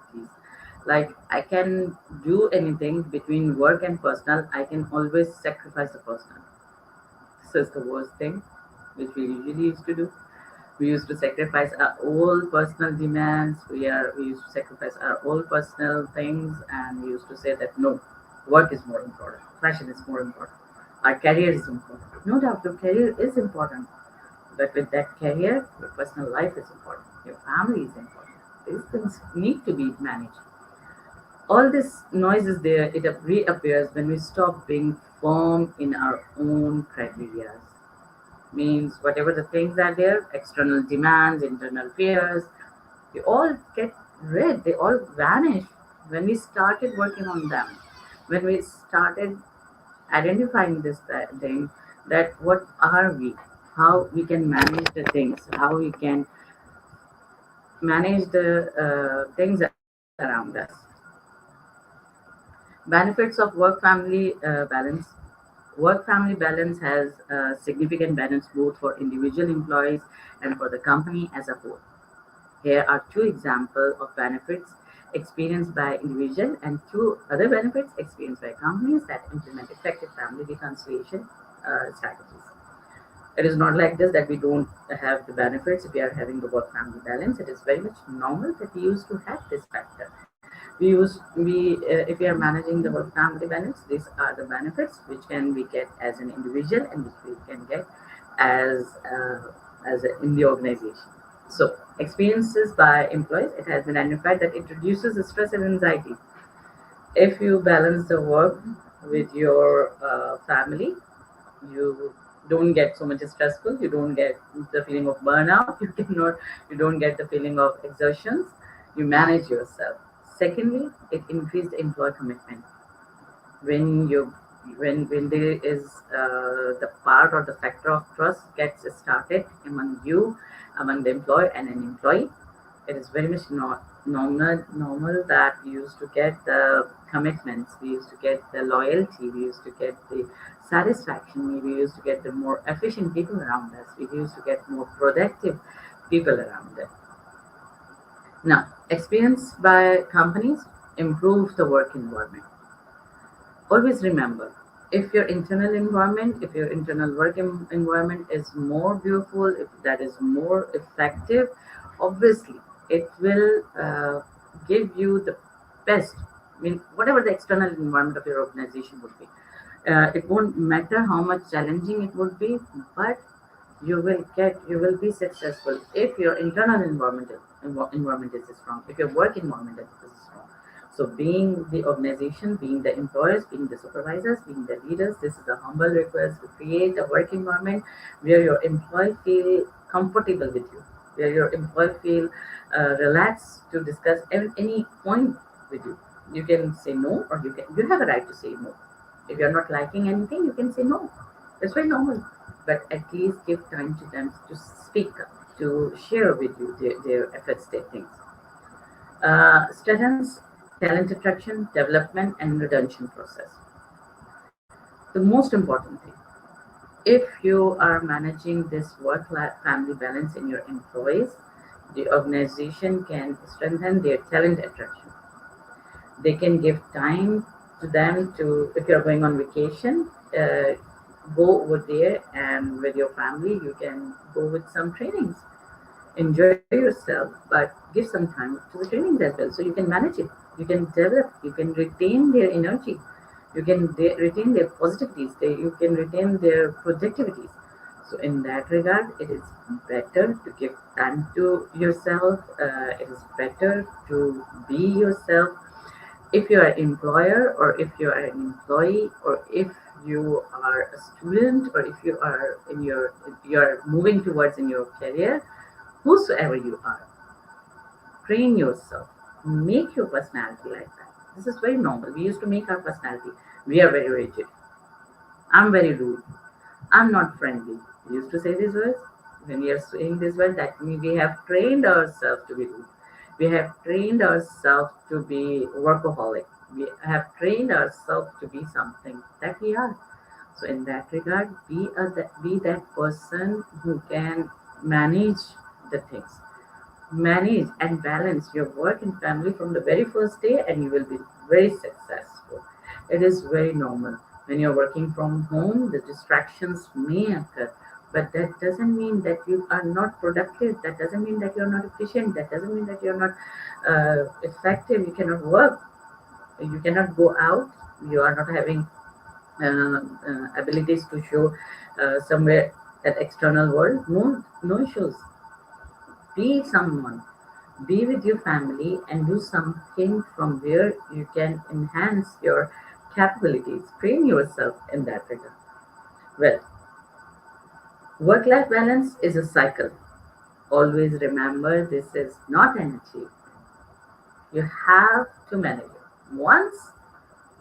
Like I can do anything between work and personal. I can always sacrifice the personal. This is the worst thing which we usually used to do. We used to sacrifice our old personal demands. We used to sacrifice our old personal things, and we used to say that no, work is more important. Fashion is more important. Our career is important. No doubt, your career is important, but with that career, your personal life is important. Your family is important. These things need to be managed. All this noise is there. It reappears when we stop being firm in our own criteria. Means whatever the things are there, external demands, internal fears, they all get rid, they all vanish when we started working on them. When we started identifying this thing, that what are we, how we can manage the things, how we can manage the things around us. Benefits of work family balance. Work family balance has significant benefits both for individual employees and for the company as a whole. Here are two examples of benefits experienced by individual and two other benefits experienced by companies that implement effective family reconciliation strategies. It is not like this that we don't have the benefits if we are having the work family balance. It is very much normal that we used to have this factor. If we are managing the work family balance, these are the benefits which can we get as an individual and which we can get as in the organization. So, experiences by employees, it has been identified that it reduces the stress and anxiety. If you balance the work with your family, you don't get so much stressful. You don't get the feeling of burnout. You don't get the feeling of exertions. You manage yourself. Secondly, it increased employee commitment. When you when there is the part or the factor of trust gets started among you, among the employee and an employee, it is very much not normal that we used to get the commitments, we used to get the loyalty, we used to get the satisfaction, we used to get the more efficient people around us, we used to get more productive people around us. Now, experience by companies improve the work environment. Always remember, If your internal environment, if your internal work environment is more beautiful, if that is more effective, obviously it will give you the best. I mean, whatever the external environment of your organization would be, it won't matter how much challenging it would be, but you will be successful if your internal environment is strong, if your work environment is strong. So being the organization, being the employers, being the supervisors, being the leaders, this is a humble request to create a work environment where your employee feel comfortable with you, where your employee feel relaxed to discuss any point with you. You can say no, or you have a right to say no. If you're not liking anything, you can say no. It's very normal. But at least give time to them to speak up, to share with you their efforts, their things. Strengthens talent attraction, development, and retention process. The most important thing, if you are managing this work-life family balance in your employees, the organization can strengthen their talent attraction. They can give time to them to, if you're going on vacation, go over there, and with your family you can go with some trainings, enjoy yourself, but give some time to the trainings as well, so you can manage it, you can develop, you can retain their energy, you can retain their positivities, you can retain their productivities. So in that regard, it is better to give time to yourself. It is better to be yourself. If you are an employer, or if you are an employee, or if you are a student, or if you are in your, if you are moving towards in your career, whosoever you are, train yourself, make your personality like that. This is very normal. We used to make our personality. We are very rigid. I'm very rude. I'm not friendly. We used to say these words. When we are saying this word, that means we have trained ourselves to be rude. We have trained ourselves to be workaholic. We have trained ourselves to be something that we are. So in that regard, be that person who can manage the things, manage and balance your work and family from the very first day, and you will be very successful. It is very normal. When you're working from home, the distractions may occur, but that doesn't mean that you are not productive. That doesn't mean that you're not efficient. That doesn't mean that you're not effective. You cannot work. You cannot go out. You are not having abilities to show somewhere that external world. No, no issues. Be someone, be with your family, and do something from where you can enhance your capabilities, train yourself in that regard. Well, work life balance is a cycle. Always remember, this is not an achievement. You have to manage it. Once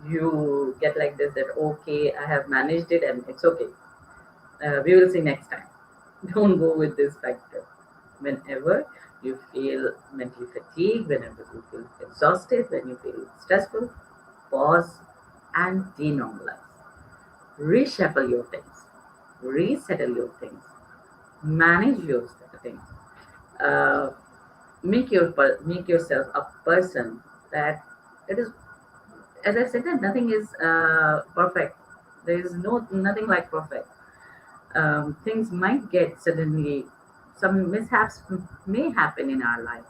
you get like this, that okay, I have managed it and it's okay, we will see next time. Don't go with this factor. Whenever you feel mentally fatigued, whenever you feel exhausted, when you feel stressful, pause and denormalize. Reshuffle your things, resettle your things, manage your things. Uh, make yourself a person that, it is, as I said, that nothing is perfect. There is nothing like perfect. Things might get suddenly, some mishaps may happen in our life.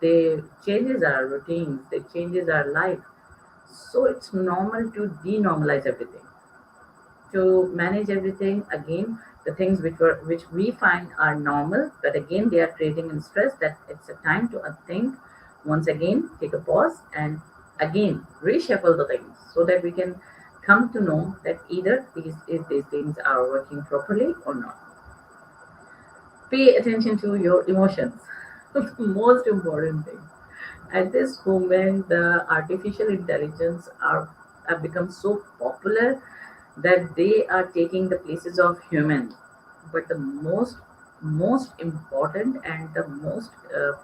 They changes our routines, they changes our life. So it's normal to denormalize everything, to manage everything again. The things which we find are normal, but again they are creating in stress, that it's a time to think once again, take a pause, and again reshuffle the things, so that we can come to know that either these things are working properly or not. Pay attention to your emotions. The most important thing. At this moment, the artificial intelligence are have become so popular that they are taking the places of human. But the most important and the most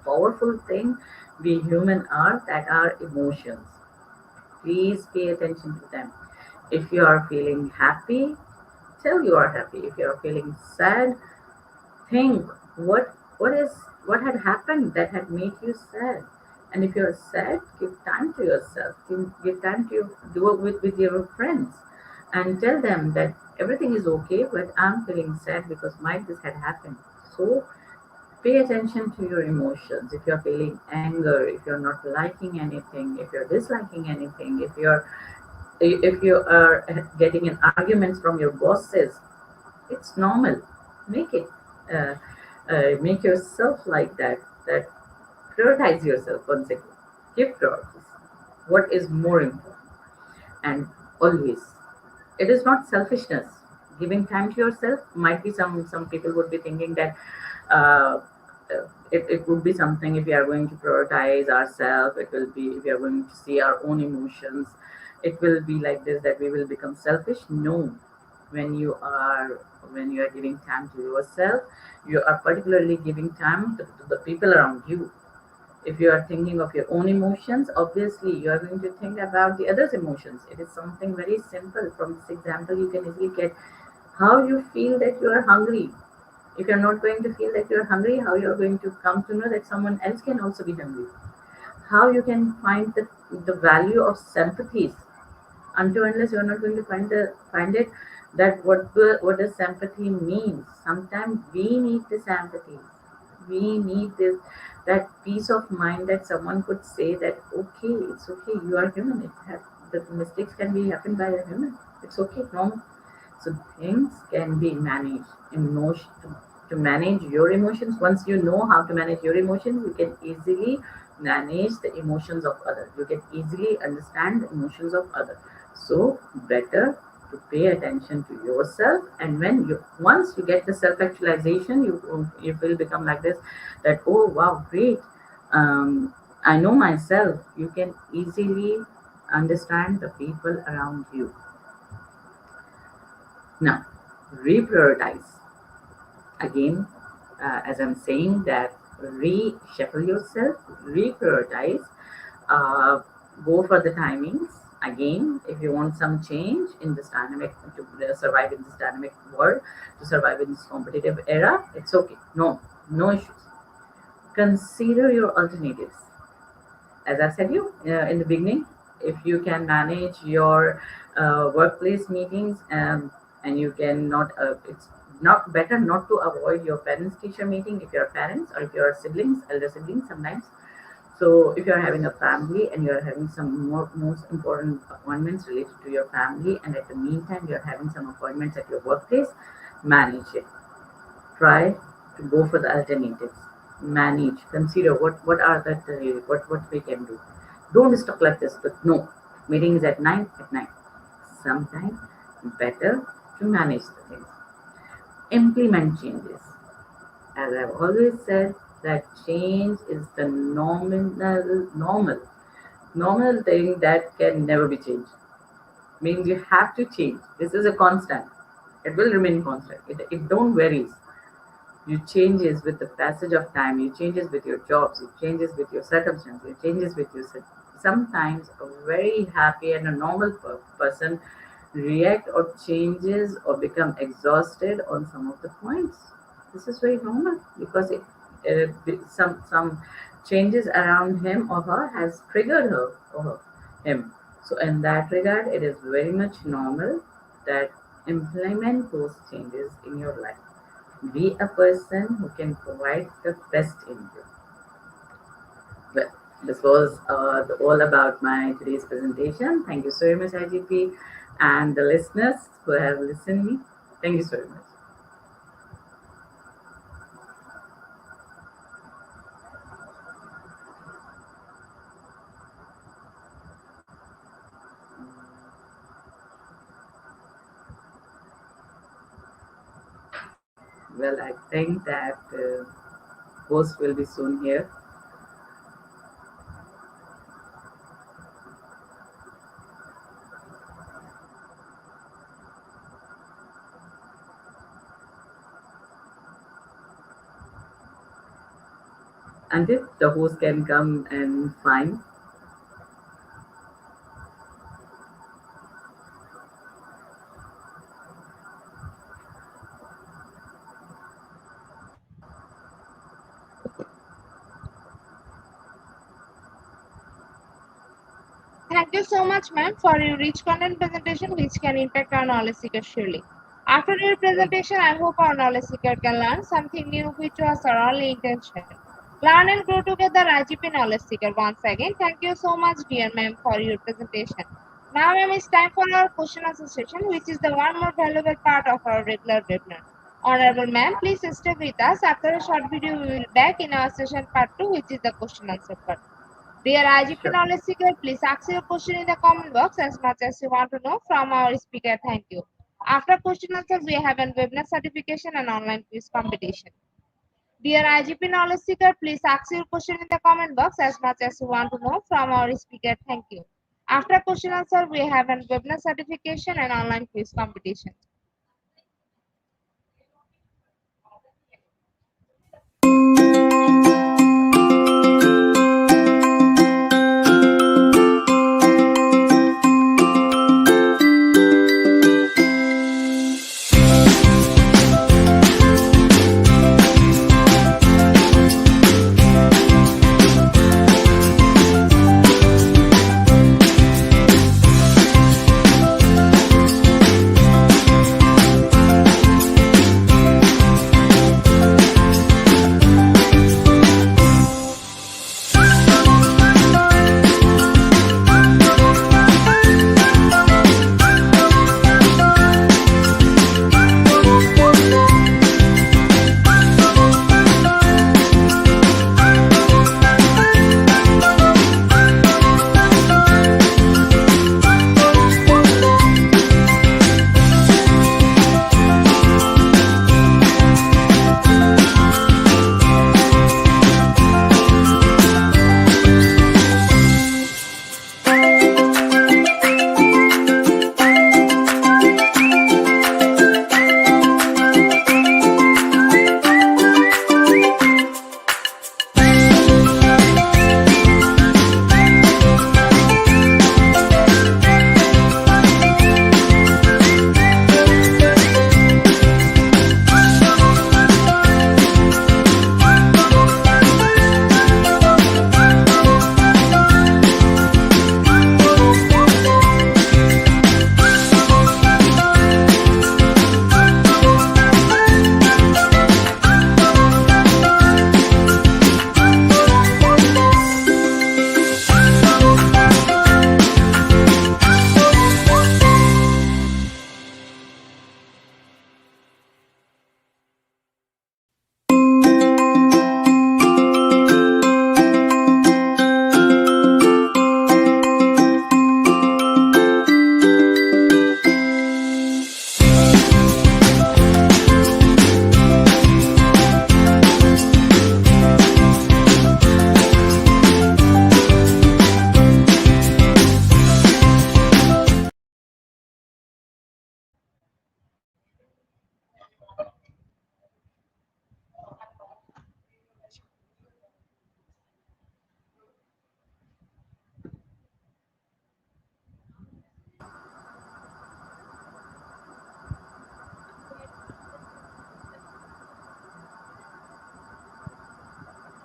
powerful thing we human are, that are emotions. Please pay attention to them. If you are feeling happy, tell you are happy. If you are feeling sad, think what what had happened that had made you sad. And if you're sad, give time to yourself. Give time to do it with your friends. and tell them that everything is okay, but I'm feeling sad because might this had happened. So pay attention to your emotions. If you're feeling anger, if you're not liking anything, if you're disliking anything, if you are getting in arguments from your bosses, it's normal. Make it uh, make yourself like that. That prioritize yourself once again. Give priorities. What is more important? And always, it is not selfishness. Giving time to yourself might be some people would be thinking that uh, it would be something if we are going to prioritize ourselves. It will be if we are going to see our own emotions. It will be like this that we will become selfish. No, when you are giving time to yourself, you are particularly giving time to the people around you. If you are thinking of your own emotions, obviously you are going to think about the others emotions. It is something very simple. From this example you can easily get how you feel that you are hungry. If you're not going to feel that you're hungry, how you're going to come to know that someone else can also be hungry? How you can find the value of sympathies until unless you're not going to find it, that what does sympathy mean? Sometimes we need this empathy. We need this, that peace of mind that someone could say that okay, it's okay, you are human. The mistakes can be happened by a human. It's okay, normal. So things can be managed. Emotion to manage your emotions. Once you know how to manage your emotions, you can easily manage the emotions of others. You can easily understand the emotions of others. So better to pay attention to yourself. And when you once you get the self actualization, you will become like this. That oh wow, great. I know myself. You can easily understand the people around you. Now, reprioritize. Again, as I'm saying that reshuffle yourself, reprioritize, uh, go for the timings. Again, if you want some change in this dynamic, to survive in this dynamic world, to survive in this competitive era, it's okay. No issues. Consider your alternatives. As I said you in the beginning, if you can manage your workplace meetings, and you can not, it's not better not to avoid your parents teacher meeting if you're parents, or if you're siblings, elder siblings sometimes. So if you're having a family and you're having some more most important appointments related to your family, and at the meantime you're having some appointments at your workplace, manage it. Try to go for the alternatives. Manage. Consider what are what we can do. Don't stuck like this. But no, meeting is at 9 at night. Sometimes better to manage the things. Implement changes. As I've always said, that change is the normal thing that can never be changed. Means you have to change. This is a constant. It will remain constant. It don't varies. You changes with the passage of time. You changes with your jobs. You changes with your circumstances. You changes with your sometimes a very happy and a normal person react or changes or become exhausted on some of the points. This is very normal because some changes around him or her has triggered her or him. So in that regard, it is very much normal that implement those changes in your life. Be a person who can provide the best in you. Well, this was all about my today's presentation. Thank you so much, IGP, and the listeners who have listened me. Thank you so much. Well, I think that host will be soon here. And if the host can come and find. Thank you so much, ma'am, for your rich content presentation which can impact our knowledge seeker surely. After your presentation, I hope our knowledge seeker can learn something new which was our only intention. Learn and grow together, IGP Knowledge Seeker. Once again, thank you so much, dear ma'am, for your presentation. Now, ma'am, it's time for our question answer session, which is the one more valuable part of our regular webinar. Honorable ma'am, please stay with us. After a short video, we will back in our session part 2, which is the question answer part. Dear IGP Sure. Knowledge Seeker, please ask your question in the comment box as much as you want to know from our speaker. Thank you. After question answer, we have a webinar certification and online quiz competition. Dear IGP Knowledge Seeker, please ask your question in the comment box as much as you want to know from our speaker. Thank you. After question answer, we have a webinar certification and online quiz competition.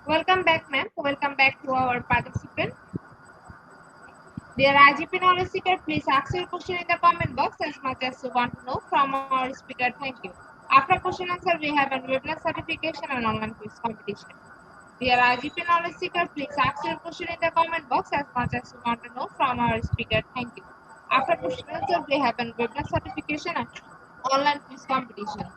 Welcome back, ma'am. Welcome back to our participant. Dear IGP Knowledge Seeker, please ask your question in the comment box as much as you want to know from our speaker. Thank you. After question answer, we have a webinar certification and online quiz competition. Dear IGP Knowledge Seeker, please ask your question in the comment box as much as you want to know from our speaker. Thank you. After question answer, we have a webinar certification and online quiz competition.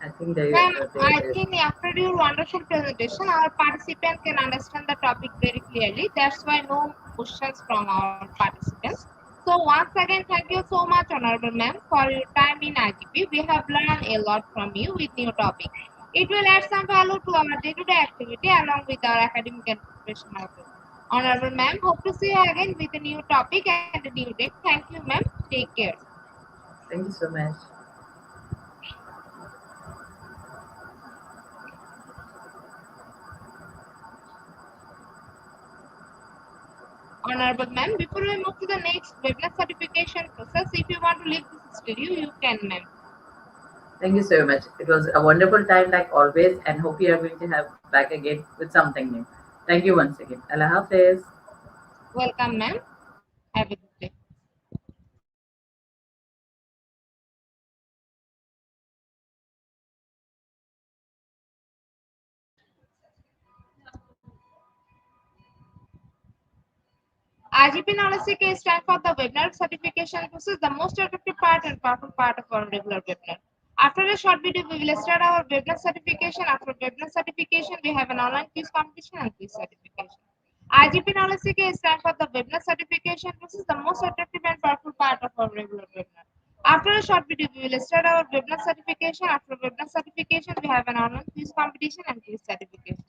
I think they, Ma'am, I they think after your wonderful presentation, our participant can understand the topic very clearly. That's why no questions from our participants. So once again, thank you so much, Honorable Ma'am, for your time in IGP. We have learned a lot from you with new topic. It will add some value to our day-to-day activity along with our academic and professional growth. Honorable Ma'am, hope to see you again with a new topic and a new date. Thank you, ma'am. Take care. thank you so much. Honorable ma'am, before we move to the next webinar certification process, if you want to leave this studio, you can, ma'am. Thank you so much. It was a wonderful time, like always, and hope you are going to have back again with something new. Thank you once again. Allah Hafiz. Welcome, ma'am. Have a good day. IGP Knowledge Seeker stands for the webinar certification process, the most effective part and powerful part of our regular webinar. After a short video, we will start our webinar certification. After webinar certification, we have an online quiz competition and quiz certification. IGP Knowledge Seeker stands for the webinar certification process, the most effective and powerful part of our regular webinar. After a short video, we will start our webinar certification. After webinar certification, we have an online quiz competition and quiz certification.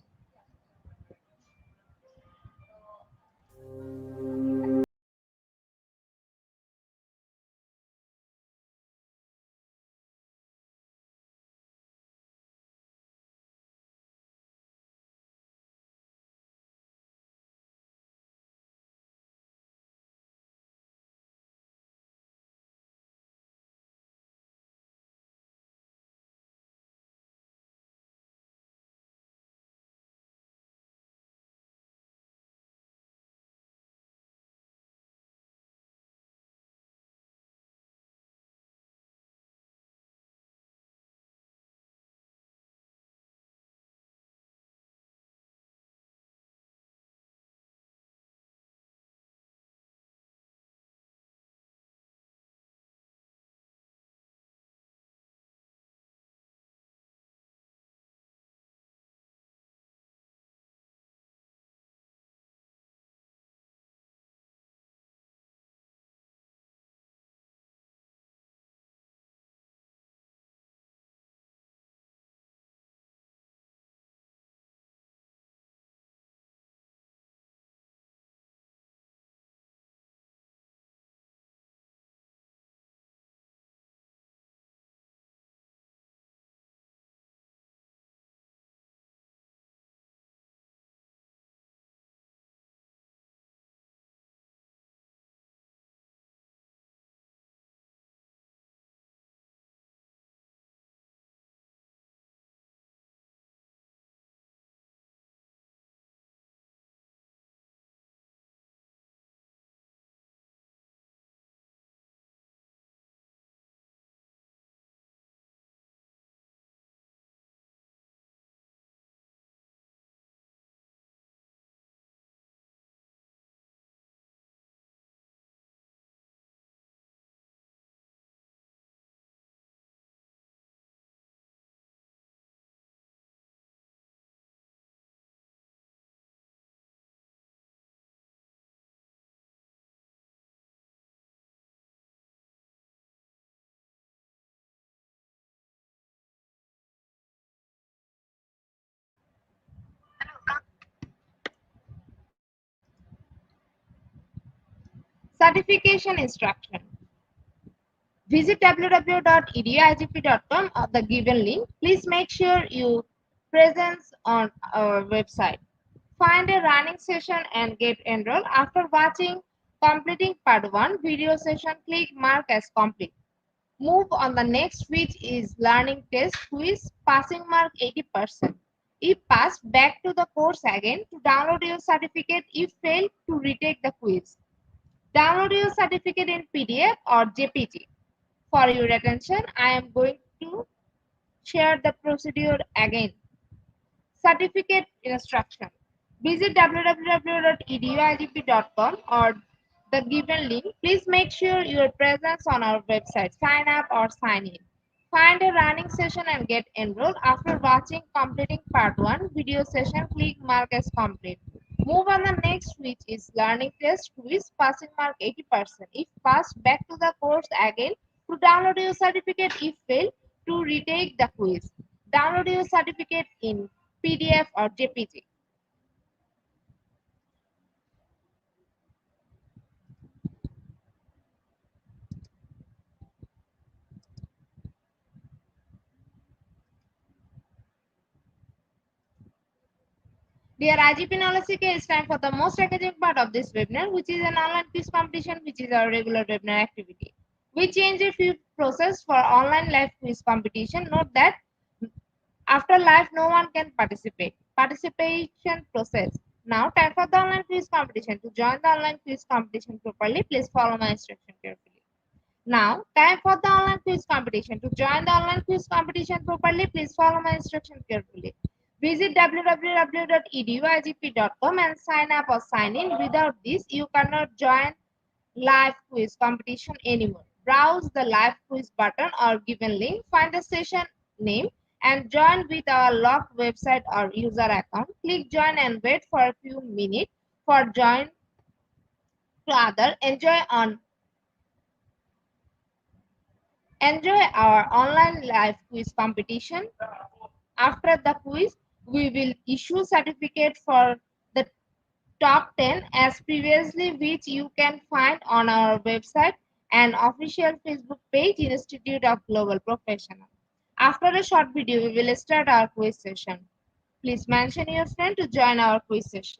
Certification instruction. Visit www.eduigp.com or the given link. Please make sure you presence on our website. Find a running session and get enrolled. After watching completing part 1 video session, click mark as complete. Move on the next, which is learning test quiz, passing mark 80%. If passed, back to the course again to download your certificate. If failed, to retake the quiz. Download your certificate in PDF or JPG. For your attention, I am going to share the procedure again. Certificate instruction. Visit www.eduigp.com or the given link. Please make sure your presence on our website. Sign up or sign in. Find a running session and get enrolled. After watching completing part 1 video session, click mark as complete. Move on the next, which is learning test quiz, passing mark 80%. If passed, back to the course again to download your certificate. If failed, to retake the quiz. Download your certificate in PDF or JPG. Dear IGP Knowledge Seeker, it's time for the most engaging part of this webinar, which is an online quiz competition, which is our regular webinar activity. We change a few process for online live quiz competition. Note that after live, no one can participate. Participation process. Now, time for the online quiz competition. To join the online quiz competition properly, please follow my instruction carefully. Now, time for the online quiz competition. To join the online quiz competition properly, please follow my instruction carefully. Visit www.eduigp.com and sign up or sign in. Without this, you cannot join live quiz competition anymore. Browse the live quiz button or given link, find the session name and join with our locked website or user account. Click join and wait for a few minutes for join to other. Enjoy our online live quiz competition. After the quiz, we will issue certificate for the top 10 as previously, which you can find on our website and official Facebook page, Institute of Global Professional. After a short video, we will start our quiz session. Please mention your friend to join our quiz session.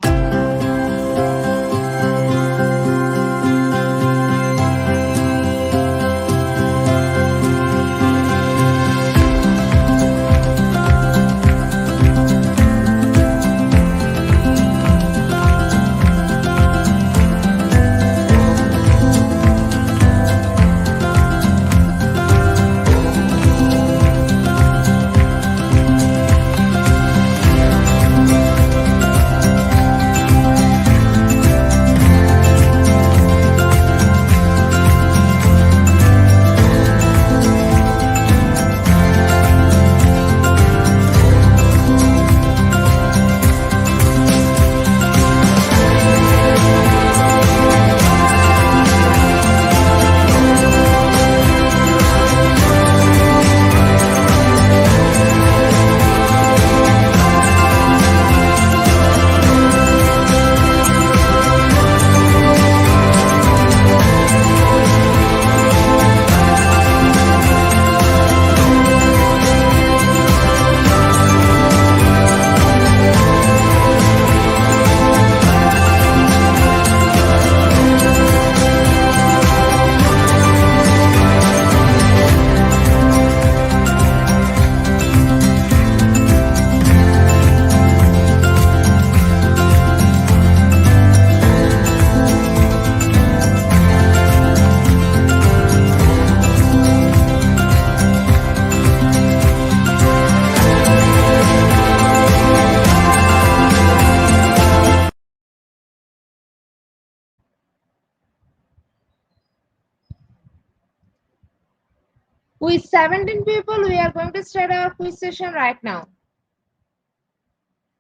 With 17 people, we are going to start our quiz session right now.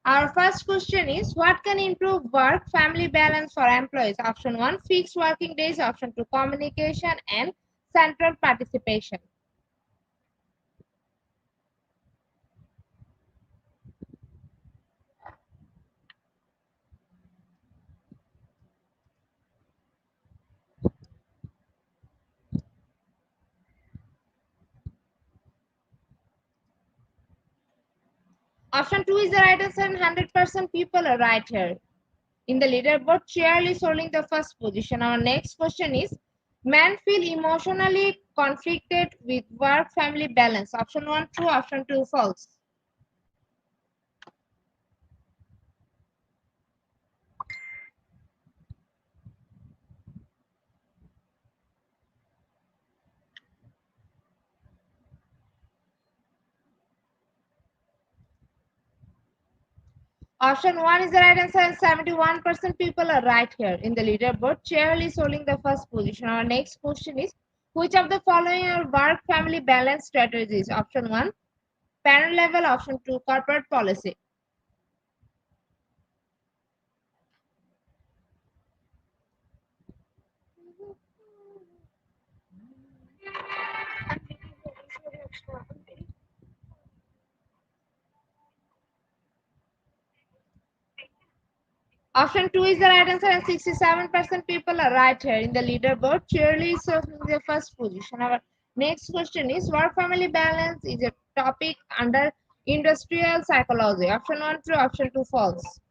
Our first question is, what can improve work-family balance for employees? Option 1, fixed working days. Option 2, communication and central participation. Option 2 is the right answer and 100% people are right here. In the leaderboard, Cheerl is holding the first position. Our next question is, men feel emotionally conflicted with work-family balance. Option 1, true. Option 2, false. Option 1 is the right answer and 71% people are right here. In the leaderboard, Cheryl is holding the first position. Our next question is, Which of the following are work family balance strategies? Option 1, parent level. Option 2, corporate policy. Option 2 is the right answer, and 67% people are right here. In the leaderboard, Shirley is in the first position. Our next question is, work family balance is a topic under industrial psychology. Option 1 true, option 2 false.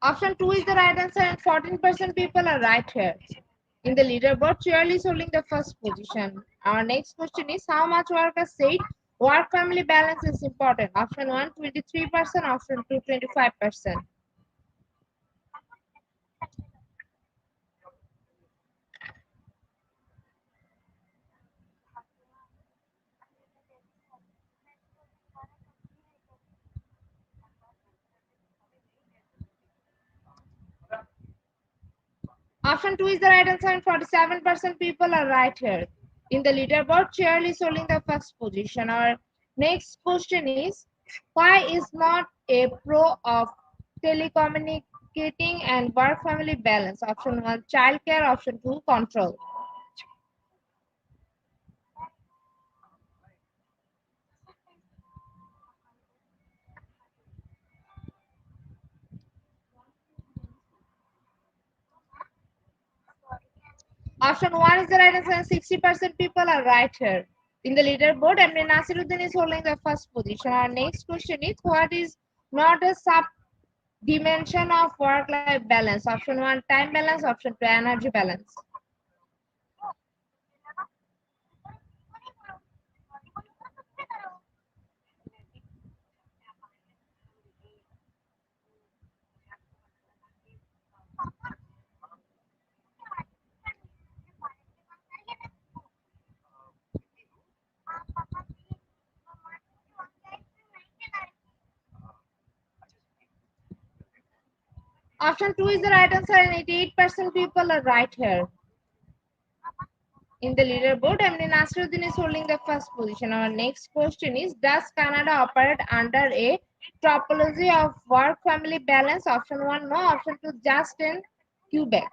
Option 2 is the right answer, and 14% people are right here. In the leaderboard, Shirley is holding the first position. Our next question is, how much workers said work family balance is important? Option 1 23%, option 2 25%. Option 2 is the right answer, and 47% people are right here. In the leaderboard, Shirley is holding the first position. Our next question is, why is not a pro of telecommunicating and work family balance? Option 1 childcare, option 2 control. Option 1 is the right answer, and 60% people are right here. In the leaderboard, Emre Nasiruddin is holding the first position. Our next question is, what is not a sub dimension of work-life balance? Option 1 time balance, option 2 energy balance. Option 2 is the right answer, and 88% people are right here. In the leaderboard, Emre Nasiruddin is holding the first position. Our next question is, does Canada operate under a topology of work-family balance? Option 1 no, option 2 just in Quebec.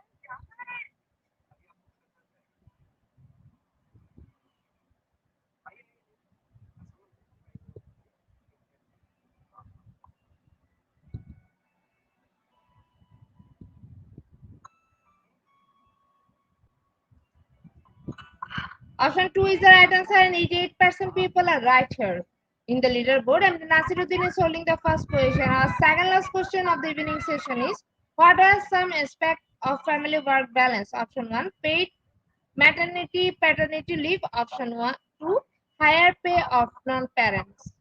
Option 2 is the right answer, and 88% people are right here. In the leaderboard, Emre Nasiruddin is holding the first position. Our second last question of the evening session is, what are some aspects of family work balance? Option 1 paid maternity paternity leave. Option 1 2 higher pay of non-parents.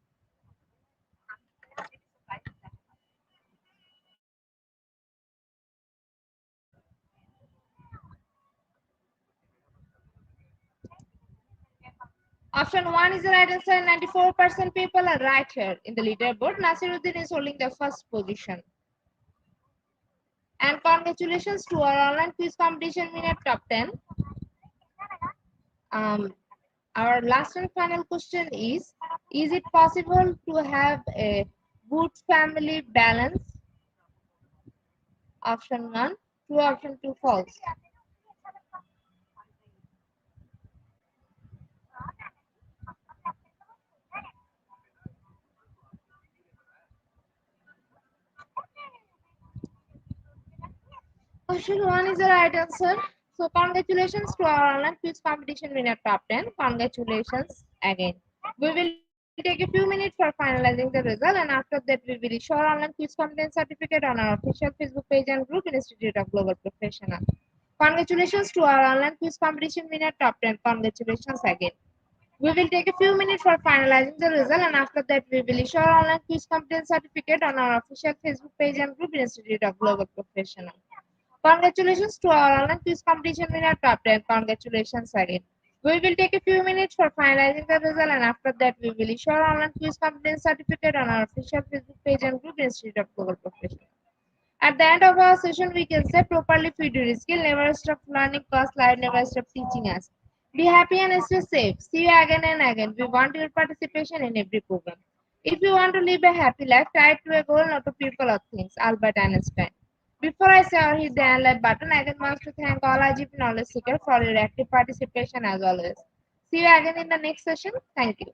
Option 1 is the right answer, and 94% people are right here. In the leaderboard, Nasiruddin is holding the first position. And congratulations to our online quiz competition winner top 10. Our last and final question is it possible to have a good family balance? Option 1 true, option 2 false. Option 1 is the right answer. So congratulations to our online quiz competition winner top 10. Congratulations again. We will take a few minutes for finalizing the result, and after that we will issue our online quiz competence certificate on our official Facebook page and group Institute of Global Professional. Congratulations to our online quiz competition winner top 10. Congratulations again. We will take a few minutes for finalizing the result, and after that we will issue our online quiz competence certificate on our official Facebook page and group Institute of Global Professional. Congratulations to our online quiz competition winner top 10. Congratulations again. We will take a few minutes for finalizing the result, and after that we will issue our online quiz competence certificate on our official Facebook page and group Institute of Global Professional. At the end of our session, we can say properly feed your skill, never stop learning, cause life never stop teaching us. Be happy and stay safe. See you again and again. We want your participation in every program. If you want to live a happy life, try to a goal, not to people or things. Albert Einstein. Before I say or hit the end like button, I again want to thank all IGP knowledge seekers for your active participation as always. See you again in the next session. Thank you.